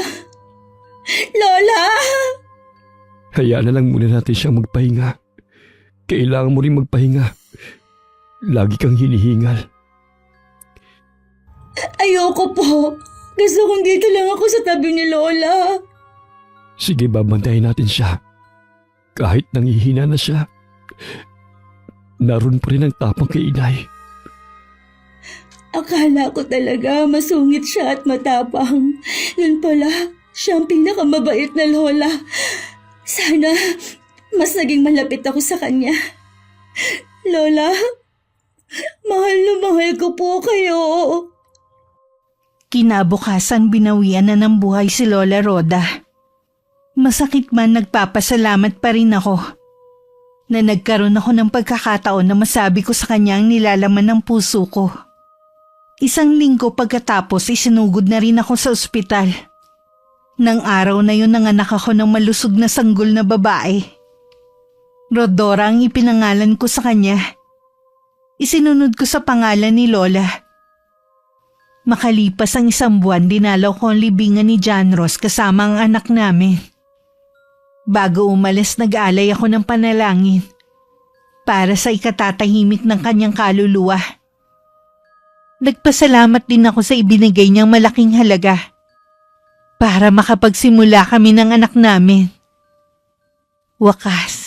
Lola! Hayaan na lang muna natin siyang magpahinga. Kailangan mo rin magpahinga. Lagi kang hinihingal. Ayoko po. Gusto kong dito lang ako sa tabi ni Lola. Sige, babantayan natin siya. Kahit nangihina na siya, naroon pa rin ang tapang kay inay. Akala ko talaga masungit siya at matapang. Yun pala, siya ang pinakamabait na lola. Sana mas naging malapit ako sa kanya. Lola, mahal na mahal ko po kayo. Kinabukasan binawian na ng buhay si Lola Rhoda. Masakit man, nagpapasalamat pa rin ako na nagkaroon ako ng pagkakataon na masabi ko sa kanya ang nilalaman ng puso ko. Isang linggo pagkatapos isinugod na rin ako sa ospital. Nang araw na yun nanganak ako ng malusog na sanggol na babae. Rodora ang ipinangalan ko sa kanya. Isinunod ko sa pangalan ni Lola. Makalipas ang 1 buwan, dinalaw ko ang libingan ni John Ross kasama ang anak namin. Bago umalis, nag-alay ako ng panalangin para sa ikatatahimik ng kanyang kaluluwa. Nagpasalamat din ako sa ibinigay niyang malaking halaga para makapagsimula kami ng anak namin. Wakas,